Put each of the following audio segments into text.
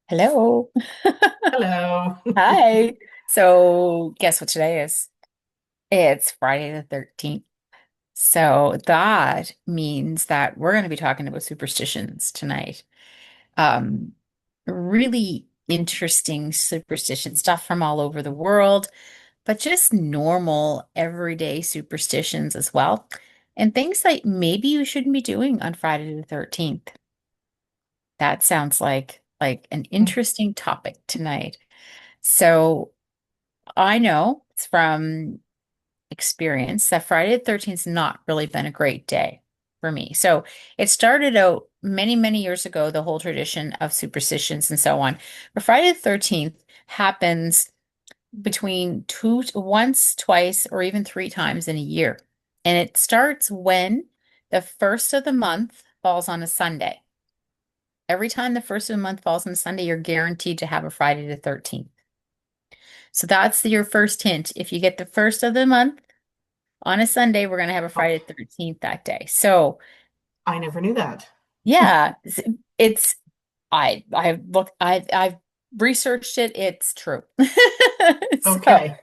Hello. Hello. Hi. So, guess what today is? It's Friday the 13th. So, that means that we're going to be talking about superstitions tonight. Um, really interesting superstition stuff from all over the world, but just normal everyday superstitions as well. And things that maybe you shouldn't be doing on Friday the 13th. That sounds like an interesting topic tonight. So, I know it's from experience that Friday the 13th has not really been a great day for me. So it started out many, many years ago, the whole tradition of superstitions and so on. But Friday the 13th happens between once, twice, or even three times in a year. And it starts when the first of the month falls on a Sunday. Every time the first of the month falls on a Sunday, you're guaranteed to have a Friday the 13th. So that's your first hint. If you get the first of the month on a Sunday, we're going to have a Friday Okay. the 13th that day. So, I never knew that. yeah, it's I've researched it. It's true. So, Okay.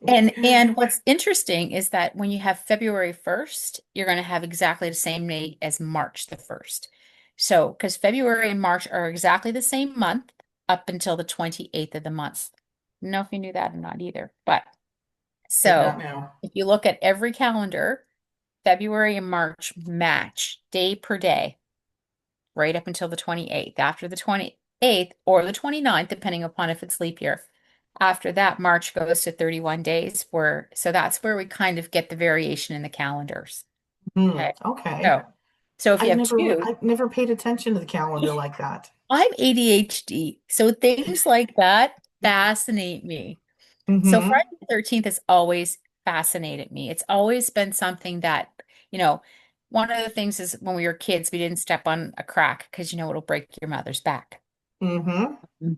and what's interesting is that when you have February 1st, you're going to have exactly the same date as March the 1st. So, because February and March are exactly the same month up until the 28th of the month. I don't know if you knew that or not either, but Did so not know. if you look at every calendar, February and March match day per day, right up until the 28th. After the 28th or the 29th, depending upon if it's leap year. After that, March goes to 31 days so that's where we kind of get the variation in the calendars. Okay. Okay. So if you have two, I've never paid attention to the calendar like that. I'm ADHD. So things like that fascinate me. So Friday Mm-hmm. the 13th has always fascinated me. It's always been something that, you know, one of the things is when we were kids, we didn't step on a crack because it'll break your mother's back. Mm-hmm. Mm.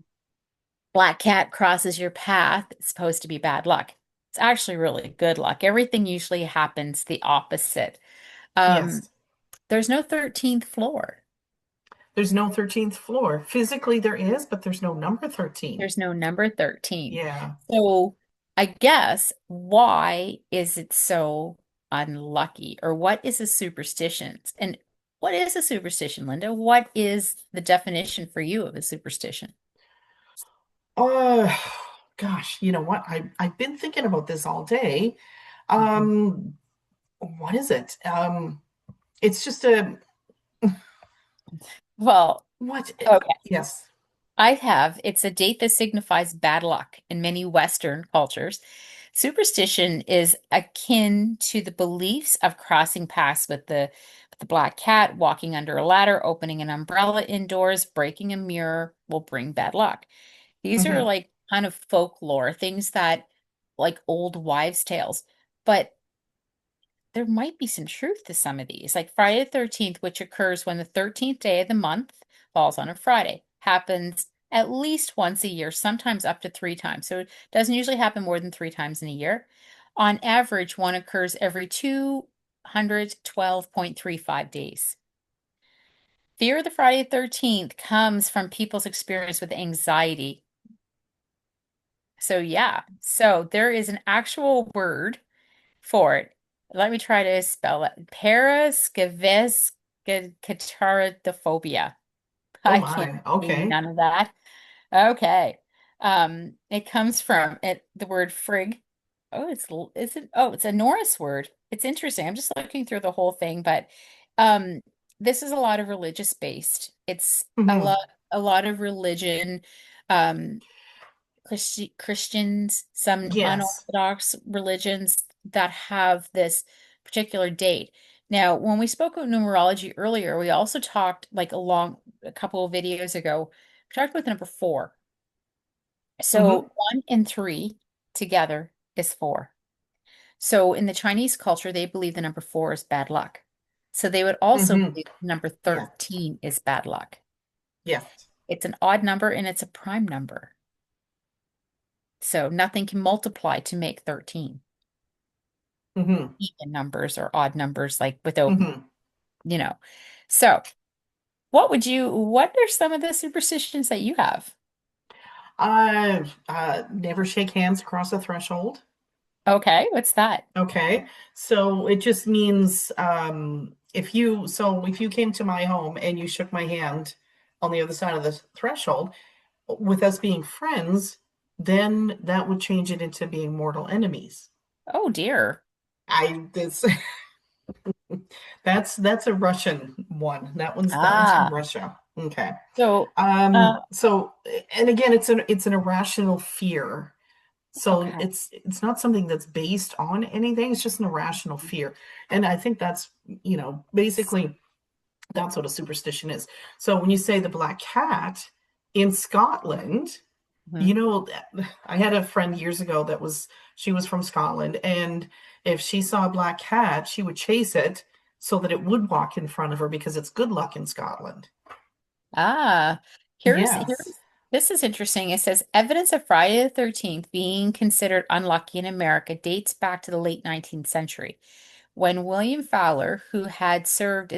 Black cat crosses your path. It's supposed to be bad luck. It's actually really good luck. Everything usually happens the opposite. Um, Yes. there's no 13th floor. There's no 13th floor. Physically there is, but there's no number 13. There's no number 13. Yeah. So I guess why is it so unlucky? Or what is a superstition? And what is a superstition, Linda? What is the definition for you of a superstition? Oh, gosh, you know what? I've been thinking about this all day. Mhm. Um, what is it? It's just a Well, what? okay. Yes. It's a date that signifies bad luck in many Western cultures. Superstition is akin to the beliefs of crossing paths with the black cat, walking under a ladder, opening an umbrella indoors, breaking a mirror will bring bad luck. These are Mm-hmm. like kind of folklore, things that like old wives' tales. But there might be some truth to some of these. Like Friday the 13th, which occurs when the 13th day of the month falls on a Friday, happens at least once a year, sometimes up to three times. So it doesn't usually happen more than three times in a year. On average, one occurs every 212.35 days. Fear of the Friday the 13th comes from people's experience with anxiety. So, yeah, so there is an actual word for it. Let me try to spell it. Paraskeveskataratophobia. Oh I can't my. say Okay. none of that. Okay. It comes from the word frig. Oh, it's a Norse word. It's interesting. I'm just looking through the whole thing, but um this is a lot of religious based. It's Hmm. a lot of religion. Um Christians, some Yes. unorthodox religions that have this particular date. Now, when we spoke of numerology earlier, we also talked like a couple of videos ago, we talked about the number four. Hmm. So one and three together is four. So in the Chinese culture, they believe the number four is bad luck. So they would also Hmm. believe number Yes. 13 is bad luck. Yes. It's an odd number and it's a prime number. So nothing can multiply to make 13. Hmm. Even numbers or odd numbers, like without, Hmm. you know. So what are some of the superstitions that you have? Never shake hands across a threshold. Okay, what's that? Okay. So it just means if you came to my home and you shook my hand on the other side of the threshold, with us being friends, then that would change it into being mortal enemies. Oh dear. I this that's a Russian one. That one's from Ah, Russia. Okay. so So and again it's an irrational fear. So okay. it's not something that's based on anything. It's just an irrational fear. And I think that's, basically that's what a superstition is. So when you say the black cat in Scotland, Mhm. you know, I had a friend years ago she was from Scotland, and if she saw a black cat, she would chase it so that it would walk in front of her because it's good luck in Scotland. Ah, Yes. here's this is interesting. It says evidence of Friday the 13th being considered unlucky in America dates back to the late 19th century, when William Fowler, who had served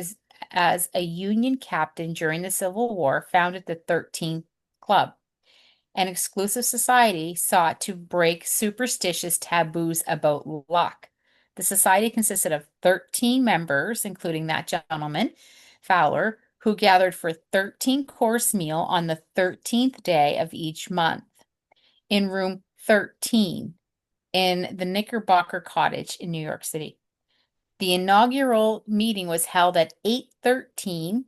as a Union captain during the Civil War, founded the 13th Club, an exclusive society sought to break superstitious taboos about luck. The society consisted of 13 members, including that gentleman, Fowler, who gathered for 13-course meal on the 13th day of each month in room 13 in the Knickerbocker Cottage in New York City. The inaugural meeting was held at 8:13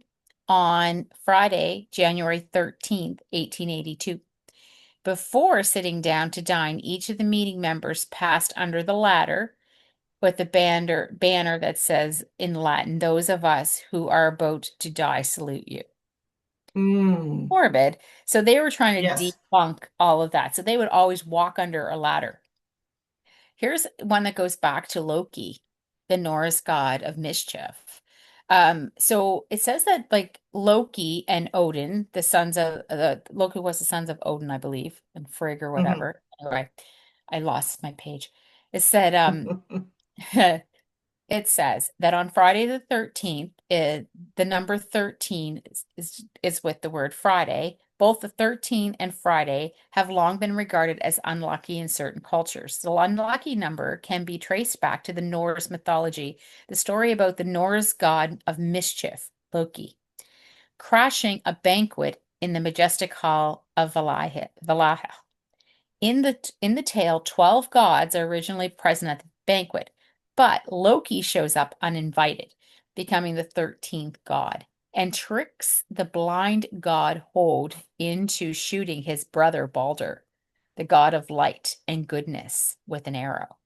on Friday, January 13th, 1882. Before sitting down to dine, each of the meeting members passed under the ladder with a banner that says in Latin, "Those of us who are about to die salute you." Mm, Morbid. So they were trying to yes. debunk all of that. So they would always walk under a ladder. Here's one that goes back to Loki, the Norse god of mischief. So it says that like Loki and Odin, the sons of Loki was the sons of Odin, I believe, and Frigg or Hmm. whatever. Anyway, I lost my page. It said it says that on Friday the 13th, the number 13 is with the word Friday. Both the 13 and Friday have long been regarded as unlucky in certain cultures. The unlucky number can be traced back to the Norse mythology, the story about the Norse god of mischief, Loki, crashing a banquet in the majestic hall of Valhalla. In the tale, 12 gods are originally present at the banquet, but Loki shows up uninvited, becoming the 13th god, and tricks the blind god Hod into shooting his brother Balder, the god of light and goodness, with an arrow.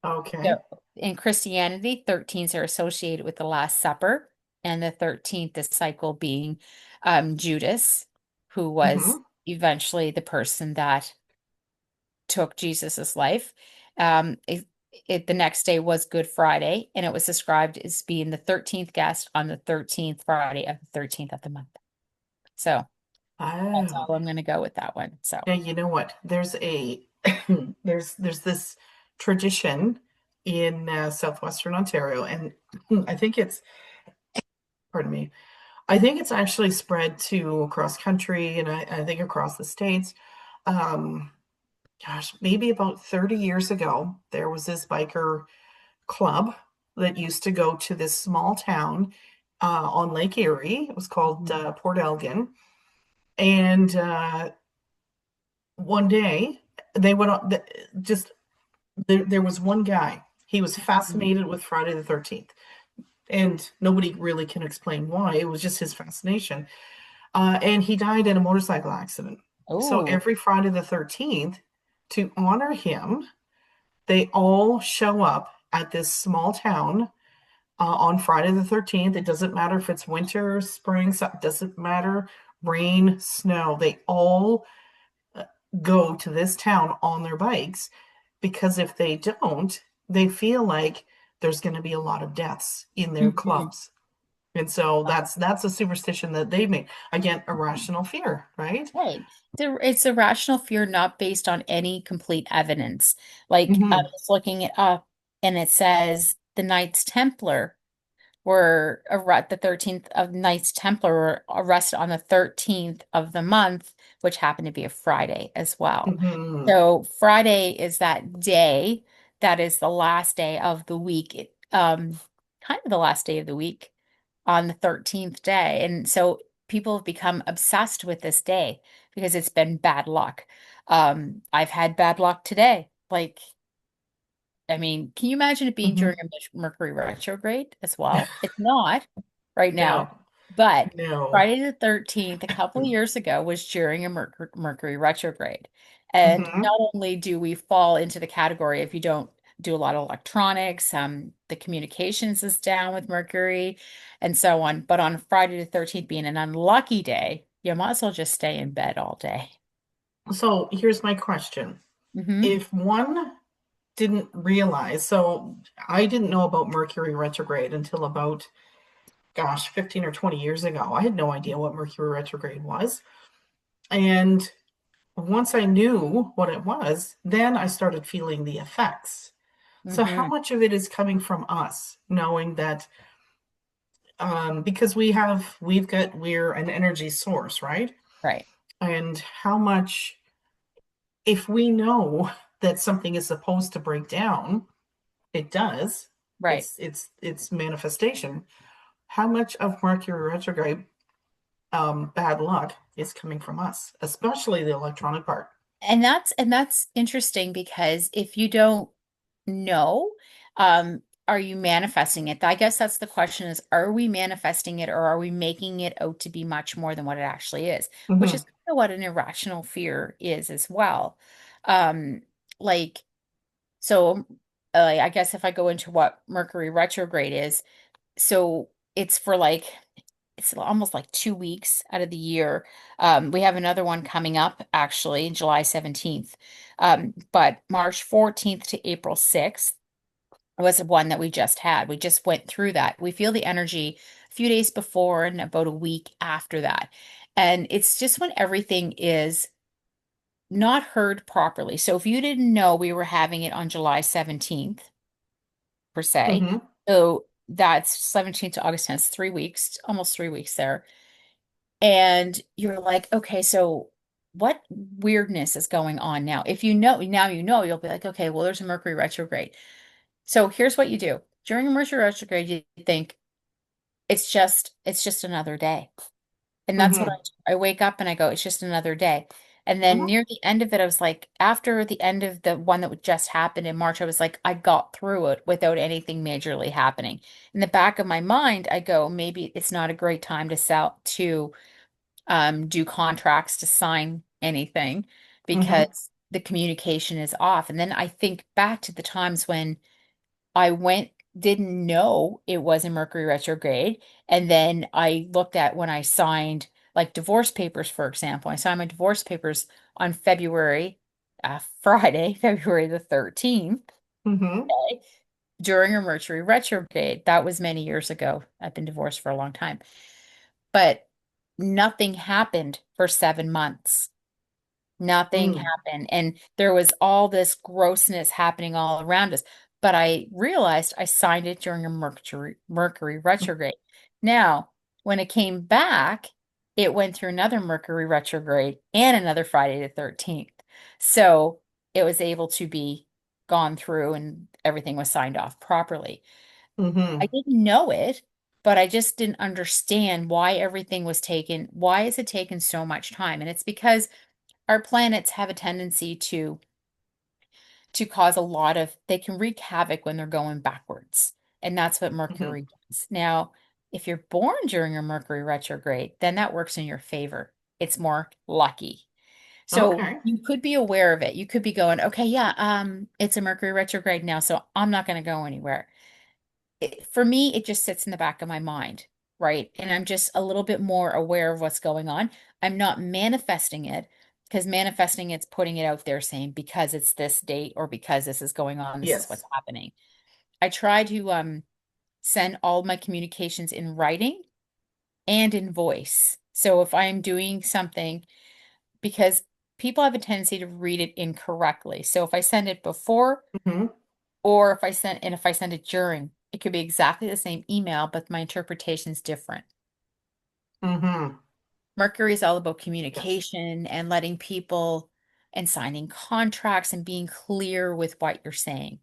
So Okay. in Christianity, 13s are associated with the Last Supper, and the 13th disciple being Judas, who was Hmm. eventually the person that took Jesus's life. Um, it, the next day was Good Friday, and it was described as being the 13th guest on the 13th Friday of the 13th of the month. So that's Oh. all I'm going to go with that one. So, Yeah, you know what? There's a there's this tradition in southwestern Ontario, and I think it's, pardon me, I think it's actually spread to across country, and I think across the states. Um, Gosh, maybe about 30 years ago, there was this biker club that used to go to this small town on Lake Erie. It was called mhm, Port Elgin, and one day they went on just there was one guy. He was mhm. fascinated with Friday the 13th, and nobody really can explain why. It was just his fascination. And he died in a motorcycle accident. So Oh, every Friday the 13th, to honor him, they all show up at this small town on Friday the 13th. It doesn't matter if it's winter, spring, it doesn't matter, rain, snow. They all uh, go to this town on their bikes because if they don't, they feel like there's going to be a lot of deaths in their mhm. clubs. And so that's a superstition that they've made. Again, irrational fear, right? Right. It's a rational fear not based on any complete evidence. Like I Hmm. was looking it up and it says the Knights Templar the 13th of Knights Templar were arrested on the 13th of the month, which happened to be a Friday as well. Hmm. So Friday is that day that is the last day of the week, kind of the last day of the week on the 13th day. And so people have become obsessed with this day because it's been bad luck. I've had bad luck today. Like, I mean, can you imagine it being during Hmm. a Mercury retrograde as well? It's not right now, No, but no. Friday the 13th, a couple of years ago, was during a Mercury retrograde. And Hmm. not only do we fall into the category if you don't do a lot of electronics, the communications is down with Mercury and so on. But on Friday the 13th being an unlucky day, you might as well just stay in bed all day. So here's my question. Hmm. If one didn't realize, so I didn't know about Mercury retrograde until about, gosh, 15 or 20 years ago. I had no idea what Mercury retrograde was. And once I knew what it was, then I started feeling the effects. So how Hmm. much of it is coming from us, knowing that because we're an energy source, right? Right, And how much, if we know that something is supposed to break down, it does. right. It's manifestation. How much of Mercury retrograde bad luck is coming from us, especially the electronic part? And that's interesting because if you don't know, are you manifesting it? I guess that's the question is, are we manifesting it or are we making it out to be much more than what it actually is? Which is Hmm. kind of what an irrational fear is as well. Um, like, so I guess if I go into what Mercury retrograde is, so it's for like it's almost like 2 weeks out of the year. We have another one coming up actually, July 17th. But March 14th to April 6th was one that we just had. We just went through that. We feel the energy a few days before and about a week after that. And it's just when everything is not heard properly. So if you didn't know we were having it on July 17th, per se, Hmm. so that's 17th to August 10th, 3 weeks, almost 3 weeks there. And you're like, okay, so what weirdness is going on now? If you know, now you know, you'll be like, okay, well, there's a Mercury retrograde. So here's what you do. During a Mercury retrograde, you think it's just another day. And that's what Hmm. I wake up and I go, it's just another day. And then Hmm. near the end of it, I was like, after the end of the one that would just happened in March, I was like, I got through it without anything majorly happening. In the back of my mind, I go, maybe it's not a great time to sell to do contracts to sign anything Hmm. because the communication is off. And then I think back to the times when I didn't know it was a Mercury retrograde. And then I looked at when I signed like divorce papers, for example. I signed my divorce papers on Friday, February the 13th, Hmm. okay, during a Mercury retrograde. That was many years ago. I've been divorced for a long time. But nothing happened for 7 months. Nothing Mm. happened. And there was all this grossness happening all around us. But I realized I signed it during a Mercury retrograde. Now, when it came back, it went through another Mercury retrograde and another Friday the 13th. So it was able to be gone through and everything was signed off properly. I Hmm. didn't know it, but I just didn't understand why everything was taken. Why is it taken so much time? And it's because our planets have a tendency to cause a lot of, they can wreak havoc when they're going backwards. And that's what Hmm. Mercury does. Now, if you're born during a Mercury retrograde, then that works in your favor. It's more lucky. So Okay. you could be aware of it. You could be going, okay, yeah, it's a Mercury retrograde now, so I'm not going to go anywhere. For me, it just sits in the back of my mind, right? And I'm just a little bit more aware of what's going on. I'm not manifesting it because manifesting it's putting it out there saying because it's this date or because this is going on, this is what's Yes. happening. I try to send all my communications in writing and in voice. So if I'm doing something, because people have a tendency to read it incorrectly. So if I send it before Hmm. or if I send it during, It could be exactly the same email, but my interpretation is different. Mm-hmm. Mercury is all about Yes. communication and letting people and signing contracts and being clear with what you're saying.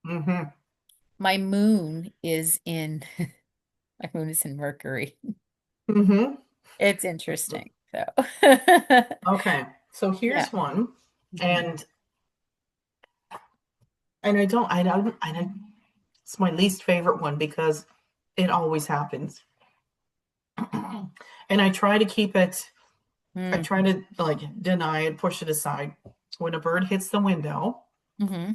Mm-hmm. My moon is in my moon is in Mercury. Mm-hmm. It's interesting. So Okay. So yeah. here's one, Mhm. and I don't, it's my least favorite one because it always happens. And I Mm. try to like deny it, push it aside. When a bird hits the window, Hmm.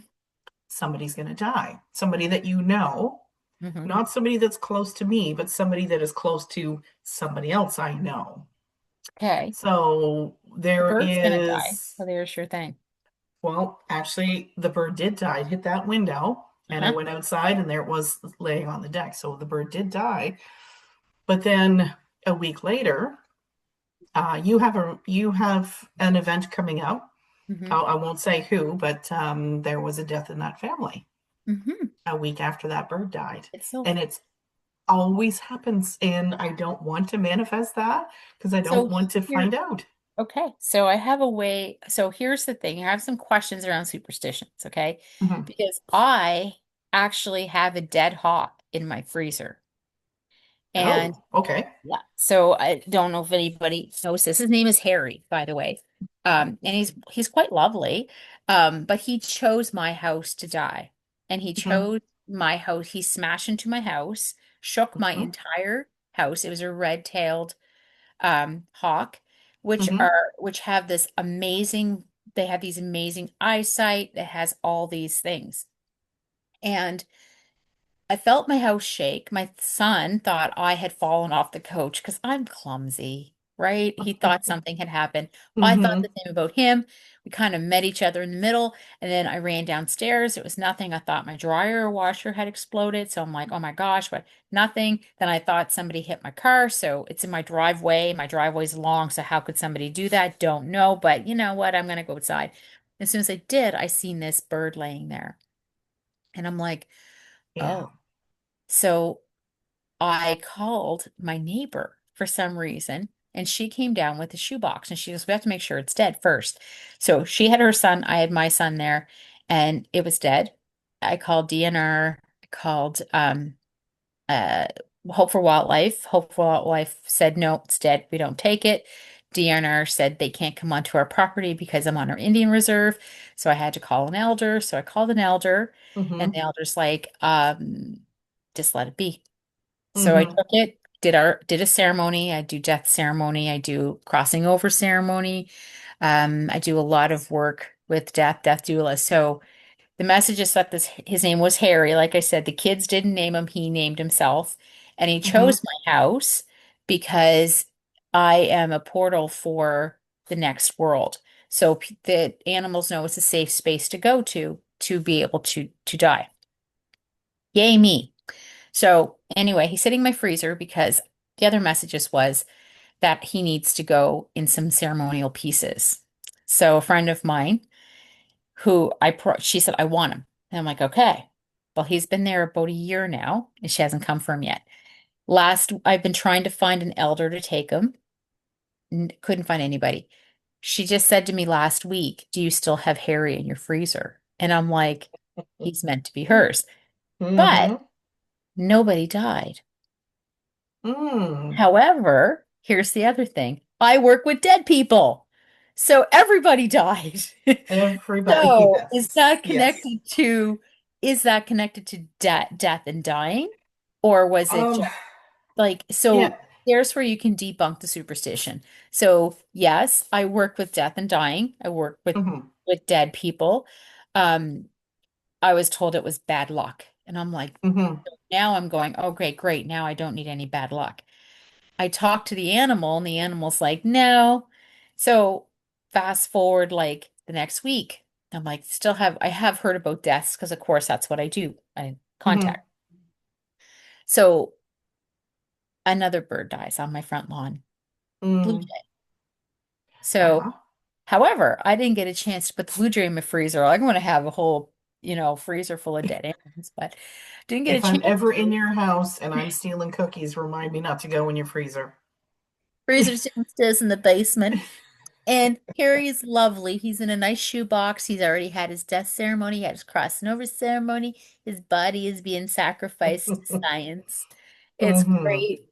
somebody's going to die. Somebody that you know, Hmm. not somebody that's close to me, but somebody that is close to somebody else I know. Okay. So The there bird's gonna die. is, So there's your thing. well, actually, the bird did die. It hit that window, and I Uh-huh. went outside, and there it was laying on the deck. So the bird did die. But then a week later, you have an event coming up. Hmm. I won't say who, but there was a death in that family Hmm. a week after that bird died, It's so and it's always happens, and I don't want to manifest that because I don't so want to here. find out. Okay. So I have a way. So here's the thing. I have some questions around superstitions, okay? Mhm. Because I actually have a dead hawk in my freezer. And Oh, okay. yeah, so I don't know if anybody knows this. His name is Harry, by the way. And he's quite lovely. But he chose my house to die. And he Hmm. chose my house. He smashed into my house, shook my Hmm. entire house. It was a red-tailed hawk, Hmm. which have this amazing, they have these amazing eyesight that has all these things. And I felt my house shake. My son thought I had fallen off the coach because I'm clumsy, right? He thought something had happened. I thought the Hmm. same about him. We kind of met each other in the middle, and then I ran downstairs. It was nothing. I thought my dryer or washer had exploded. So I'm like, oh my gosh, but nothing. Then I thought somebody hit my car. So it's in my driveway. My driveway's long. So how could somebody do that? Don't know. But you know what? I'm going to go outside. As soon as I did, I seen this bird laying there. And I'm like, Yeah. oh. So I called my neighbor for some reason, and she came down with a shoebox and she goes, we have to make sure it's dead first. So she had her son, I had my son there, and it was dead. I called DNR, I called uh Hope for Wildlife. Hope for Wildlife said no, it's dead. We don't take it. DNR said they can't come onto our property because I'm on our Indian reserve. So I had to call an elder. So I called an elder, and the Hmm. elder's like, just let it be. So I Hmm. took it, did a ceremony. I do death ceremony. I do crossing over ceremony. I do a lot of work with death doula. So the message is that his name was Harry. Like I said, the kids didn't name him, he named himself. And he chose Hmm. my house because I am a portal for the next world. So the animals know it's a safe space to go to be able to die. Yay me. So anyway, he's sitting in my freezer because the other messages was that he needs to go in some ceremonial pieces. So a friend of mine she said, I want him. And I'm like, okay. Well, he's been there about a year now and she hasn't come for him yet. I've been trying to find an elder to take him. Couldn't find anybody. She just said to me last week, do you still have Harry in your freezer? And I'm like, he's meant to be hers. But Hmm. nobody died. Mm. However, here's the other thing. I work with dead people. So everybody died. Everybody, So yes, yes. is that connected to death and dying? Or was it Um, just like, yeah. so there's where you can debunk the superstition. So yes, I work with death and dying. I work Hmm. with dead people. Um, I was told it was bad luck. And I'm like, Hmm. now I'm going, oh, great. Now I don't need any bad luck. I talked to the animal and the animal's like, no. So fast forward like the next week, I'm like, I have heard about deaths because of course that's what I do. I Hmm. contact. So another bird dies on my front lawn, blue Mm. jay. So, Uh-huh. however, I didn't get a chance to put the blue jay in my freezer. I'm going to have a whole, freezer full of dead animals, but didn't get a If I'm chance ever in to. your house and I'm stealing cookies, remind me not to go in your freezer. Freezer's downstairs in the basement. And Harry's lovely. He's in a nice shoebox. He's already had his death ceremony, he had his crossing over ceremony. His body is being sacrificed to science. It's Hmm. great.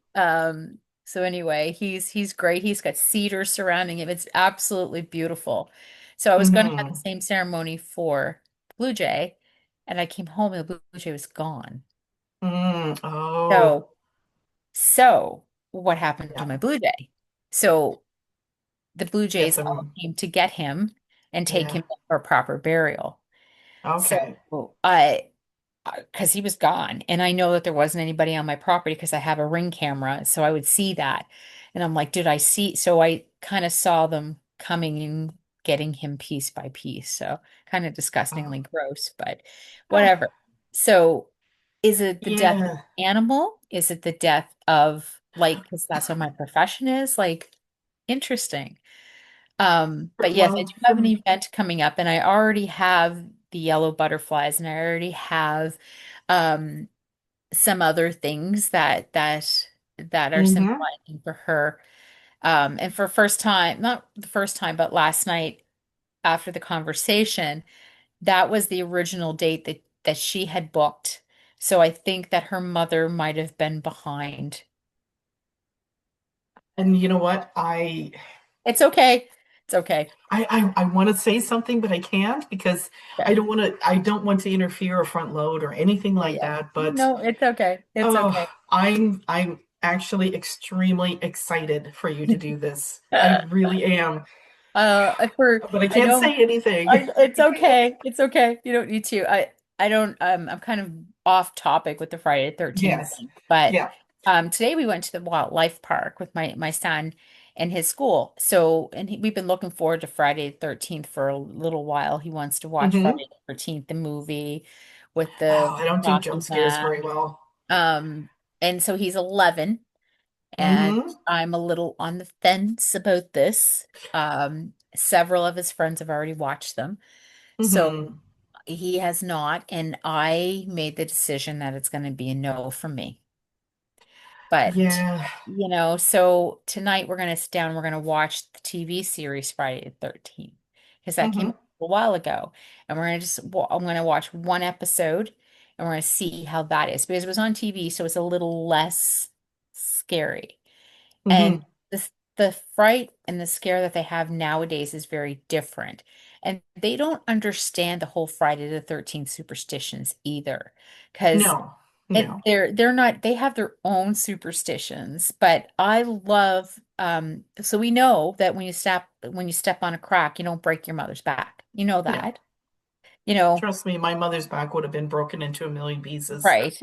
So anyway, he's great. He's got cedar surrounding him. It's absolutely beautiful. So I was going to have the Hmm. same ceremony for Blue Jay, and I came home and the Blue Jay was gone. Mm. Oh, So so what happened to yeah. my Blue Jay? So the Blue Get Jays all them. came to get him and take Yeah. him for proper burial. Okay. So I, because he was gone, and I know that there wasn't anybody on my property because I have a ring camera, so I would see that, and I'm like, did I see? So I kind of saw them coming and getting him piece by piece. So kind of Oh. disgustingly gross, but Ah, whatever. So is it the death of yeah. an animal? Is it the death of like, because that's what my profession is? Like, interesting. But yes, I Well, do have an from event coming up, and I already have the yellow butterflies, and I already have um some other things that are hmm symbolizing for her. And for first time, not the first time, but last night after the conversation, that was the original date that she had booked. So I think that her mother might have been behind. and you know what? It's okay. It's okay. I want to say something, but I can't because Okay. I don't want to interfere or front load or anything like Yeah. that. But No, it's okay. It's oh, okay. I'm actually extremely excited for you to do this. I really am, but I I can't don't say anything. it's okay. It's okay. You don't need to. I don't I'm kind of off topic with the Friday the 13th Yes. thing. But Yeah. today we went to the wildlife park with my son and his school. So we've been looking forward to Friday the 13th for a little while. He wants to watch Hmm. Friday the 13th, the movie with the Oh, I don't do jump talking scares man. very well. Um and so he's 11 and Hmm. I'm a little on the fence about this. Several of his friends have already watched them. So Hmm. he has not, and I made the decision that it's going to be a no for me. But, Yeah. so tonight we're going to sit down and we're going to watch the TV series Friday the 13th because that came Hmm. out a while ago. And we're going to I'm going to watch one episode and we're going to see how that is because it was on TV, so it's a little less scary. And Hmm. the fright and the scare that they have nowadays is very different. And they don't understand the whole Friday the 13th superstitions either. Because No. No. they're not they have their own superstitions. But I love so we know that when you step on a crack, you don't break your mother's back. You know No. that. You know, Trust me, my mother's back would have been broken into a million pieces. right,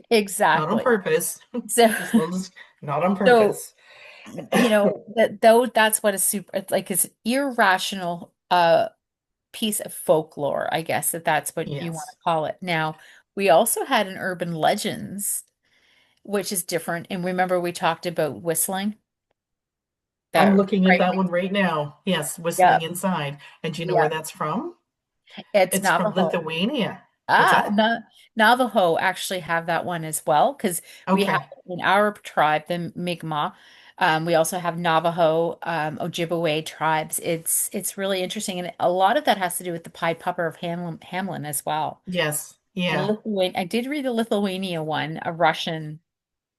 Not on exactly. purpose. So Just little, not on so purpose. that though that's what a super it's like is irrational piece of folklore, I guess that's what you want Yes. to call it. Now, we also had an urban legends, which is different. And remember we talked about whistling, I'm that looking at that frightening. one right now. Yes, whistling Yep, inside. And do you know where yep. that's from? It's It's from Navajo. Lithuania. What's Ah, that? Navajo actually have that one as well because we have Okay. in our tribe the Mi'kmaq. We also have Navajo, Ojibwe tribes. It's really interesting, and a lot of that has to do with the Pied Piper of Hamlin as well. Yes. And Yeah. Lithuania, I did read the Lithuania one, a Russian.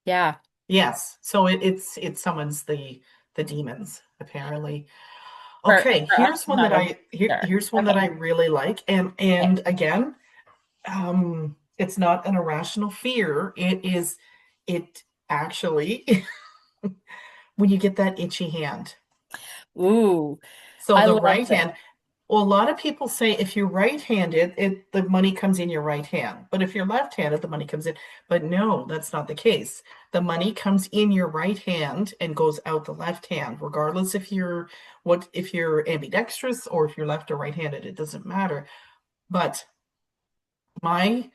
Yeah, Yes. So it summons the demons, apparently. Okay, for us, here's one that not a sure. here's one that Okay. I really like. Okay. And again, it's not an irrational fear. It actually when you get that itchy hand. Ooh, So I the love right this. hand, well, a lot of people say if you're right-handed, the money comes in your right hand. But if you're left-handed, the money comes in. But no, that's not the case. The money comes in your right hand and goes out the left hand, regardless if you're ambidextrous or if you're left or right-handed, it doesn't matter. But my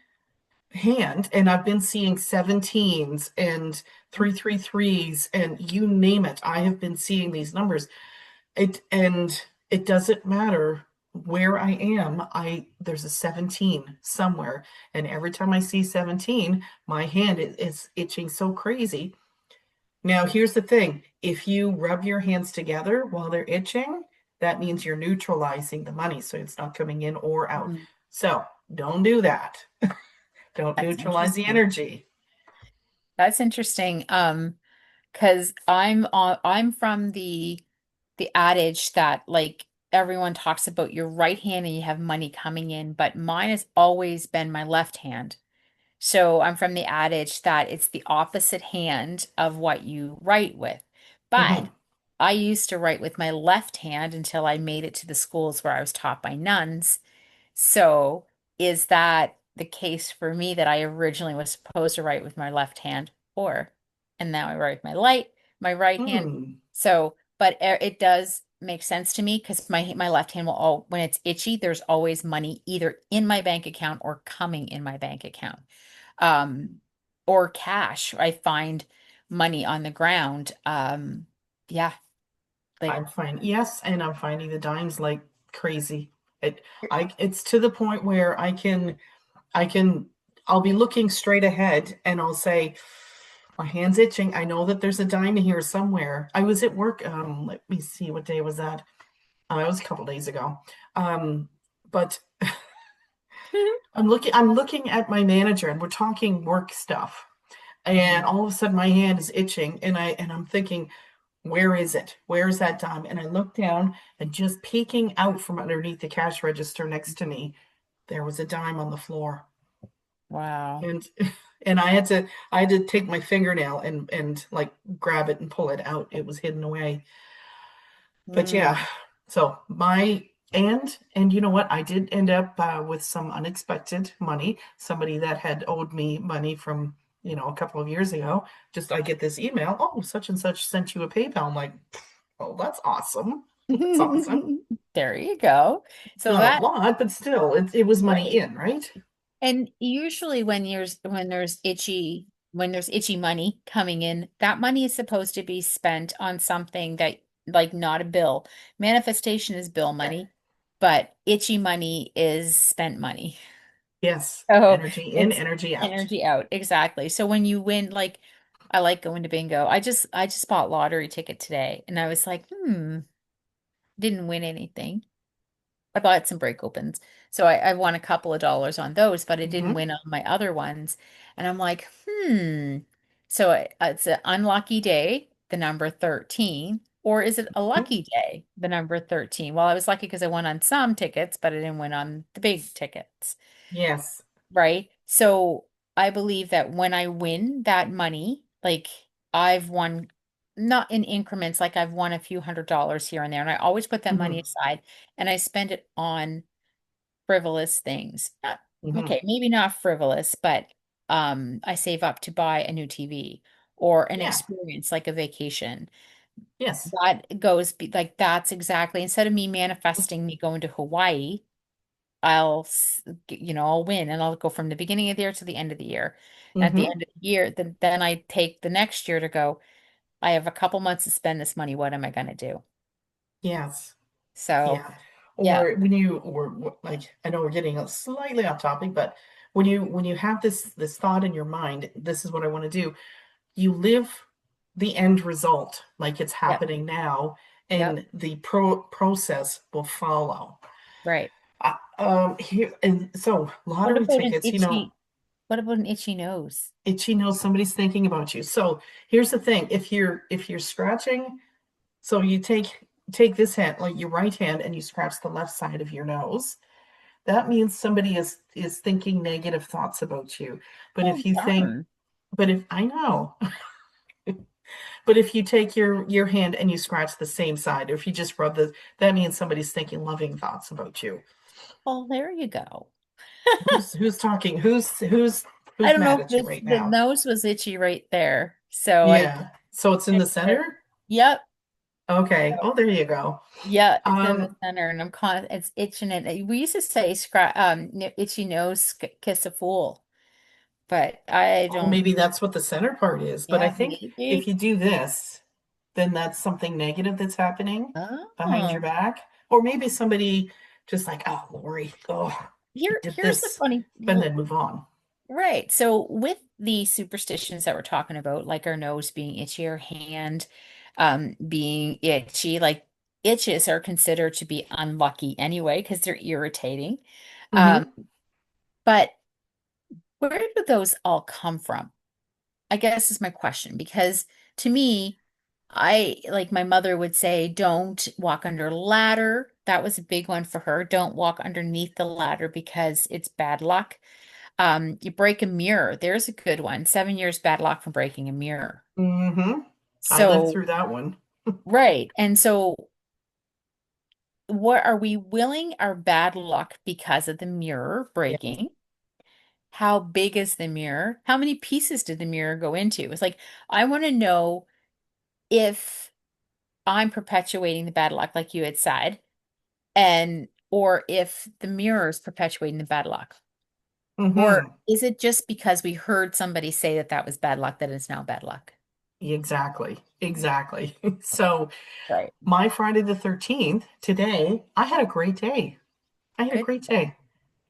hand, and I've been seeing 17s and 333s and you name it. I have been seeing these numbers. It doesn't matter where I am, I there's a 17 somewhere, and every time I see 17, my hand is itching so crazy. Now, here's the thing. If you rub your hands together while they're itching, that means you're neutralizing the money, so it's not coming in or out. Mhm. So don't do that. Don't That's neutralize the interesting. energy. That's interesting. Because I'm from the adage that like everyone talks about your right hand and you have money coming in, but mine has always been my left hand. So I'm from the adage that it's the opposite hand of what you write with. But Mhm. I used to write with my left hand until I made it to the schools where I was taught by nuns. So is that the case for me that I originally was supposed to write with my left hand, or and now I write with my right hand. Hmm. So, but it does make sense to me because my left hand will all when it's itchy, there's always money either in my bank account or coming in my bank account. Um, or cash. I find money on the ground. Yeah, like I'm fine. Yes, and I'm finding the dimes like crazy. It it's to the point where I can I'll be looking straight ahead and I'll say, my hand's itching. I know that there's a dime here somewhere. I was at work, let me see, what day was that? It was a couple days ago. But I'm looking at my manager and we're talking work stuff. And Mhm. all of a sudden my hand is itching and I'm thinking, where is it? Where is that dime? And I look down and just peeking out from underneath the cash register next to me, there was a dime on the floor. Wow. And and I had to take my fingernail and like grab it and pull it out. It was hidden away. But yeah, Hmm. so my and you know what? I did end up with some unexpected money. Somebody that had owed me money from, a couple of years ago. Just I get this email, oh, such and such sent you a PayPal. I'm like, oh, that's awesome. That's awesome. There you go. It's So not a that lot, but still, it was money right. in, right? And usually when there's itchy money coming in, that money is supposed to be spent on something that like not a bill. Manifestation is bill money, but itchy money is spent money. Yes. So Energy in, it's energy out. energy out. Exactly. So when you win, like I like going to bingo. I just bought lottery ticket today and I was like, didn't win anything. I bought some break opens. So I won a couple of dollars on those, but I didn't Hmm. win on my other ones. And I'm like, So it's an unlucky day, the number 13, or is it a lucky day, the number 13? Well, I was lucky because I won on some tickets, but I didn't win on the big tickets, Yes. right? So I believe that when I win that money, like I've won not in increments, like I've won a few $100s here and there, and I always put that money Hmm. aside and I spend it on frivolous things. Hmm. Okay, maybe not frivolous, but I save up to buy a new TV or an Yeah. experience like a vacation. Yes. That goes like that's exactly instead of me manifesting me going to Hawaii, I'll win and I'll go from the beginning of the year to the end of the year. And at the Hmm. end of the year, then I take the next year to go, I have a couple months to spend this money. What am I going to do? Yes. So, Yeah. yeah, Or like, I know we're getting a slightly off topic, but when you have this thought in your mind, this is what I want to do. You live the end result like it's yep, happening now, yep, and the process will follow. right. Here and so What lottery about an tickets, itchy, what about an itchy nose? itchy knows somebody's thinking about you. So here's the thing: if you're scratching, so you take this hand, like your right hand, and you scratch the left side of your nose. That means somebody is thinking negative thoughts about you. But Oh, if you think, darn. but if I know, but if you take your hand and you scratch the same side, or if you just rub that means somebody's thinking loving thoughts about you. Well, there you go. Who's talking? Who's I don't mad know if at you this right the now? nose was itchy right there. So Yeah. So it's in I, the I center? yep. Okay. Oh, there you go. Yeah, it's in the Um, center, and it's itching it. We used to say, itchy nose, kiss a fool," but I oh, don't. maybe that's what the center part is. But I Yeah, think if maybe. you do this, then that's something negative that's happening behind your Oh, back. Or maybe somebody just like, oh, Lori, oh, you did Here's the this, funny, and then move on. right. So with the superstitions that we're talking about, like our nose being itchy, our hand being itchy, like itches are considered to be unlucky anyway because they're irritating. Um, Hmm. but where do those all come from? I guess is my question because to me, I like my mother would say, don't walk under a ladder. That was a big one for her. Don't walk underneath the ladder because it's bad luck. You break a mirror. There's a good one. 7 years bad luck from breaking a mirror. Hmm. I lived So, through that one. right. And so, what are we willing our bad luck because of the mirror Yes. breaking? How big is the mirror? How many pieces did the mirror go into? It's like, I want to know if I'm perpetuating the bad luck, like you had said, and or if the mirror is perpetuating the bad luck. Or Hmm. is it just because we heard somebody say that that was bad luck that it's now bad luck? Exactly. Exactly. So Right. my Friday the 13th, today, I had a great day. I had a Good. great day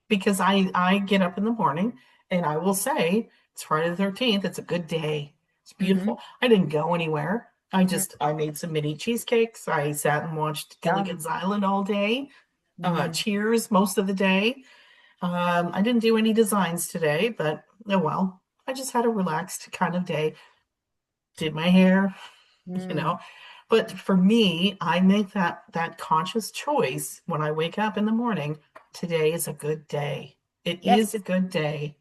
because I get up in the morning and I will say it's Friday the 13th. It's a good day. It's Mm-hmm. beautiful. I didn't go anywhere. Mm, I made some mini cheesecakes. I sat and watched yum. Gilligan's Island all day. Mm, Cheers most of the day. I didn't do any designs today, but oh well. I just had a relaxed kind of day. Did my hair, you mm. know. But for me, I make that conscious choice when I wake up in the morning. Today is a good day. It is a Yes, good day.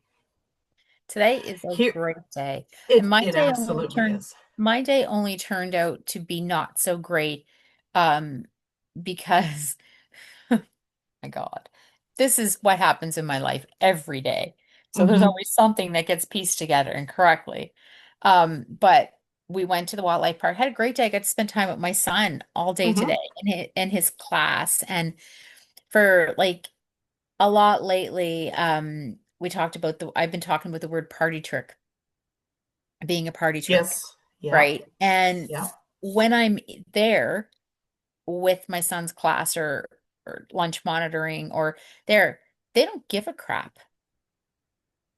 today is a Here, great day. And it absolutely is. my day only turned out to be not so great um because my God, this is what happens in my life every day. So there's Mm-hmm. always something that gets pieced together incorrectly. But we went to the wildlife park, had a great day. I got to spend time with my son all day today Mm-hmm. in his class. And for like a lot lately, we talked about I've been talking about the word party trick, being a party trick, Yes. Yep. right? And Yep. when I'm there with my son's class or lunch monitoring or there, they don't give a crap,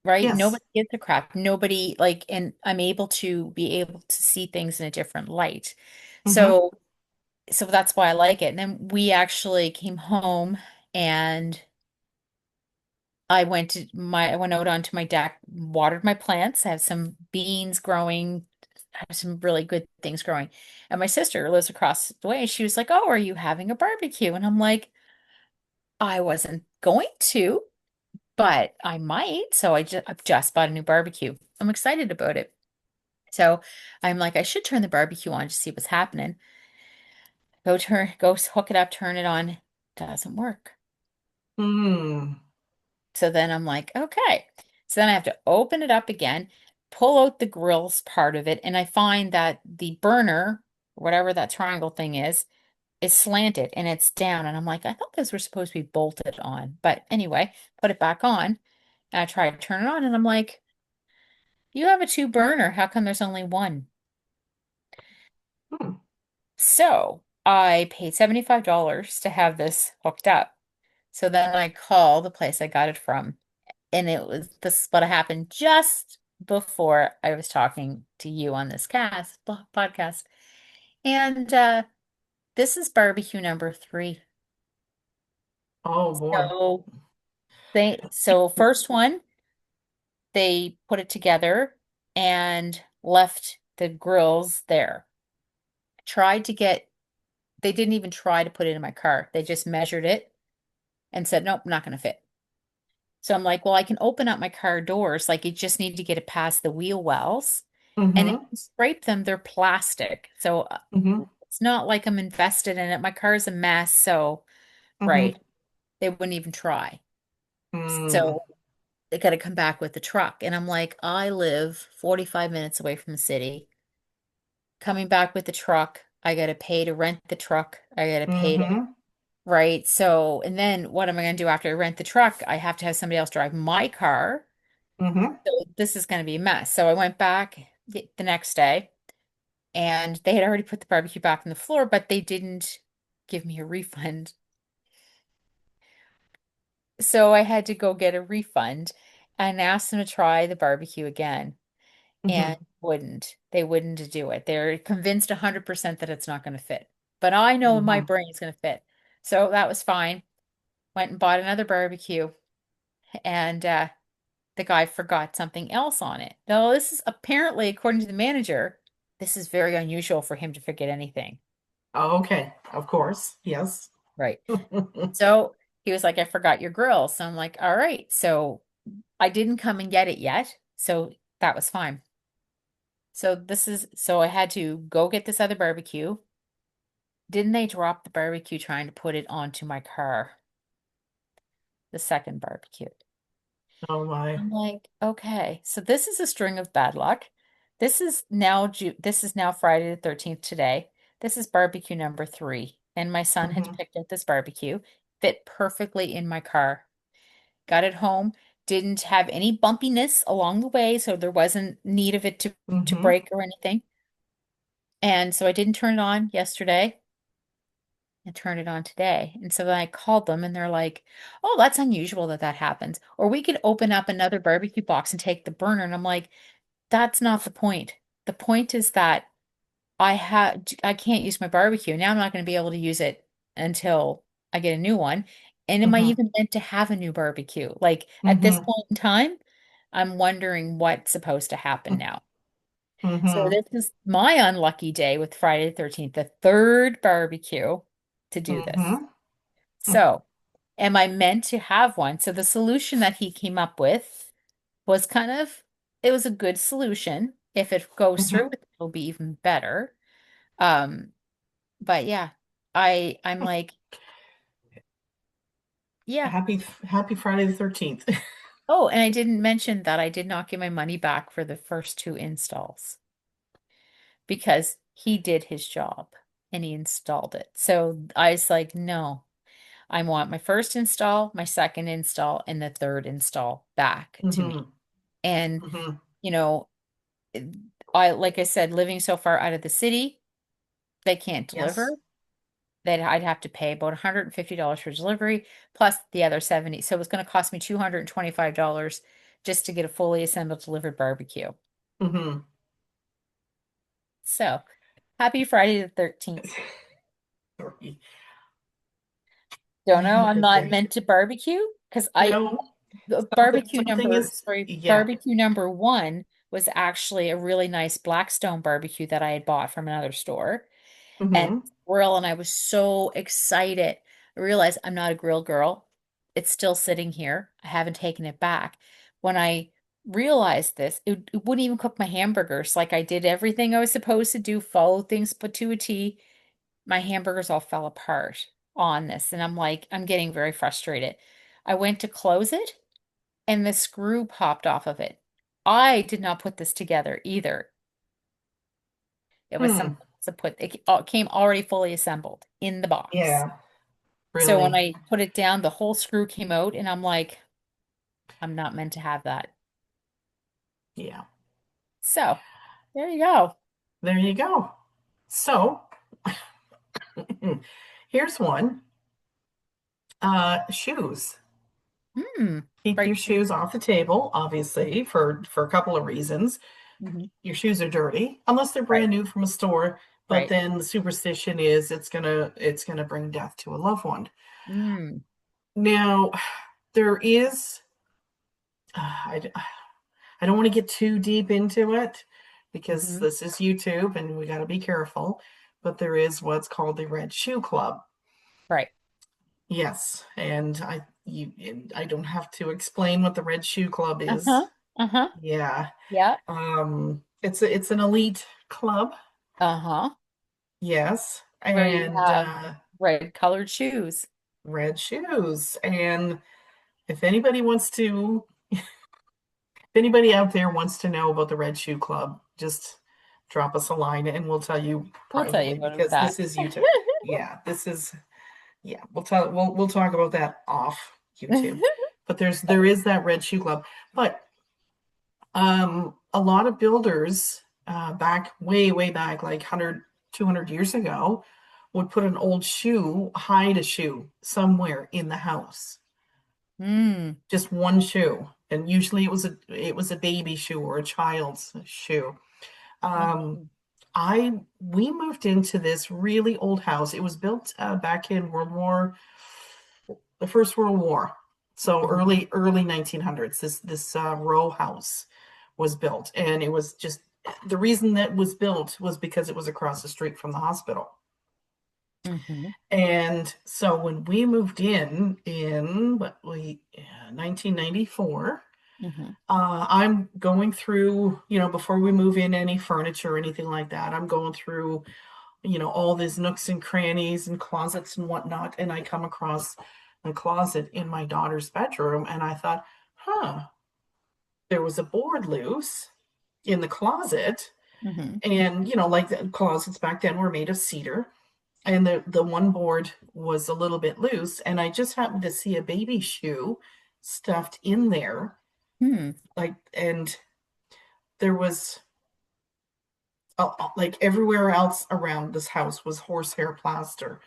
right? Yes. Nobody gives a crap. Nobody like, and I'm able to be able to see things in a different light. Mm-hmm. So, so that's why I like it. And then we actually came home and I went out onto my deck, watered my plants. I have some beans growing, I have some really good things growing. And my sister lives across the way. She was like, "Oh, are you having a barbecue?" And I'm like, I wasn't going to, but I might. So I've just bought a new barbecue. I'm excited about it. So I'm like, I should turn the barbecue on to see what's happening. Go hook it up, turn it on. Doesn't work. Mm. So then I'm like, okay. So then I have to open it up again, pull out the grills part of it, and I find that the burner, whatever that triangle thing is slanted and it's down. And I'm like, I thought those were supposed to be bolted on. But anyway, put it back on. And I try to turn it on, and I'm like, you have a two burner. How come there's only one? Mm. So I paid $75 to have this hooked up. So then I call the place I got it from. And it was this is what happened just before I was talking to you on this podcast. And this is barbecue number 3. Oh boy. So so first one, they put it together and left the grills there. Tried to get They didn't even try to put it in my car. They just measured it and said, nope, not going to fit. So I'm like, well, I can open up my car doors. Like, you just need to get it past the wheel wells. And if Mm-hmm. you scrape them, they're plastic. So Mm-hmm. it's not like I'm invested in it. My car's a mess. So, right, Mm-hmm. they wouldn't even try. Mm. So they got to come back with the truck. And I'm like, I live 45 minutes away from the city. Coming back with the truck, I got to pay to rent the truck. I got to pay to, Mm-hmm. right? So, and then what am I going to do after I rent the truck? I have to have somebody else drive my car. Mm-hmm. So this is going to be a mess. So I went back the next day and they had already put the barbecue back on the floor, but they didn't give me a refund. So I had to go get a refund and ask them to try the barbecue again and Hmm. wouldn't. They wouldn't do it. They're convinced 100% that it's not going to fit. But I know in my Hmm. brain it's going to fit. So that was fine. Went and bought another barbecue and the guy forgot something else on it. Now, this is apparently, according to the manager, this is very unusual for him to forget anything. Okay, of course. Yes. Right. So he was like, I forgot your grill. So I'm like, all right. So I didn't come and get it yet. So that was fine. So I had to go get this other barbecue. Didn't they drop the barbecue trying to put it onto my car? The second barbecue. Oh my. I'm like, okay, so this is a string of bad luck. This is now Friday the 13th today. This is barbecue number three. And my son had Hmm. picked out this barbecue, fit perfectly in my car. Got it home, didn't have any bumpiness along the way, so there wasn't need of it to Hmm. break or anything. And so I didn't turn it on yesterday. I turned it on today. And so then I called them and they're like, oh, that's unusual that that happens. Or we could open up another barbecue box and take the burner. And I'm like, that's not the point. The point is that I can't use my barbecue. Now I'm not going to be able to use it until I get a new one. And am I Hmm. even meant to have a new barbecue? Like at this Hmm. point in time, I'm wondering what's supposed to happen now. So Hmm. this is my unlucky day with Friday the 13th, the third barbecue to do this. Hmm. So, am I meant to have one? So the solution that he came up with was it was a good solution. If it goes through, Hmm. it'll be even better. Um, but yeah, I'm like, yeah. Happy Friday the 13th. Oh, and I didn't mention that I did not get my money back for the first two installs because he did his job and he installed it. So I was like, no, I want my first install, my second install, and the third install back to me. Hmm. And, Hmm. you know, like I said, living so far out of the city, they can't deliver. Yes. That I'd have to pay about $150 for delivery plus the other 70. So it was going to cost me $225 just to get a fully assembled delivered barbecue. Hmm. So happy Friday the 13th. Sorry. Don't I know. had a I'm good not day. meant to barbecue because No, something is, yeah. barbecue number one was actually a really nice Blackstone barbecue that I had bought from another store. And Hmm. grill, and I was so excited. I realized I'm not a grill girl. It's still sitting here. I haven't taken it back. When I realized this, it wouldn't even cook my hamburgers. Like I did everything I was supposed to do, follow things but to a T. My hamburgers all fell apart on this, and I'm like, I'm getting very frustrated. I went to close it, and the screw popped off of it. I did not put this together either. It was Hmm. something to put, it came already fully assembled in the box. Yeah, So when really. I put it down, the whole screw came out, and I'm like, I'm not meant to have that. Yeah. So there you go. There you go. So, here's one. Shoes. Hmm. Keep Right. your shoes off the table, obviously, for a couple of reasons. Mhm. Your shoes are dirty, unless they're Right. brand new from a store. But Right. then the superstition is it's gonna bring death to a loved one. Mm. Now, there is I don't want to get too deep into it because Hmm. this is YouTube and we got to be careful. But there is what's called the Red Shoe Club. Right. Yes, and I don't have to explain what the Red Shoe Club is. Uh-huh. Uh-huh. Yeah. Yeah. It's an elite club. Uh-huh. Yes, Where you and have red colored shoes. red shoes. And if anybody wants to, if anybody out there wants to know about the Red Shoe Club, just drop us a line and we'll tell you We'll tell you privately about because that. this is YouTube. Yeah, this is yeah, we'll talk about that off YouTube. But there is that Red Shoe Club. But a lot of builders back way back like 100 200 years ago would put an old shoe, hide a shoe somewhere in the house. Mm. just one shoe. And usually it was a baby shoe or a child's shoe. Um, Mhm. I we moved into this really old house. It was built back in the First World War, so Mhm. early 1900s. This row house was built, and it was just the reason that was built was because it was across the street from the hospital. Mhm. And so when we moved in 1994, Mhm. I'm going through, before we move in any furniture or anything like that, I'm going through, all these nooks and crannies and closets and whatnot. And I come across a closet in my daughter's bedroom. And I thought, huh, there was a board loose in the closet. Mhm. And, like the closets back then were made of cedar. And the one board was a little bit loose. And I just happened to see a baby shoe stuffed in there. Hmm. And there was like everywhere else around this house was horsehair plaster.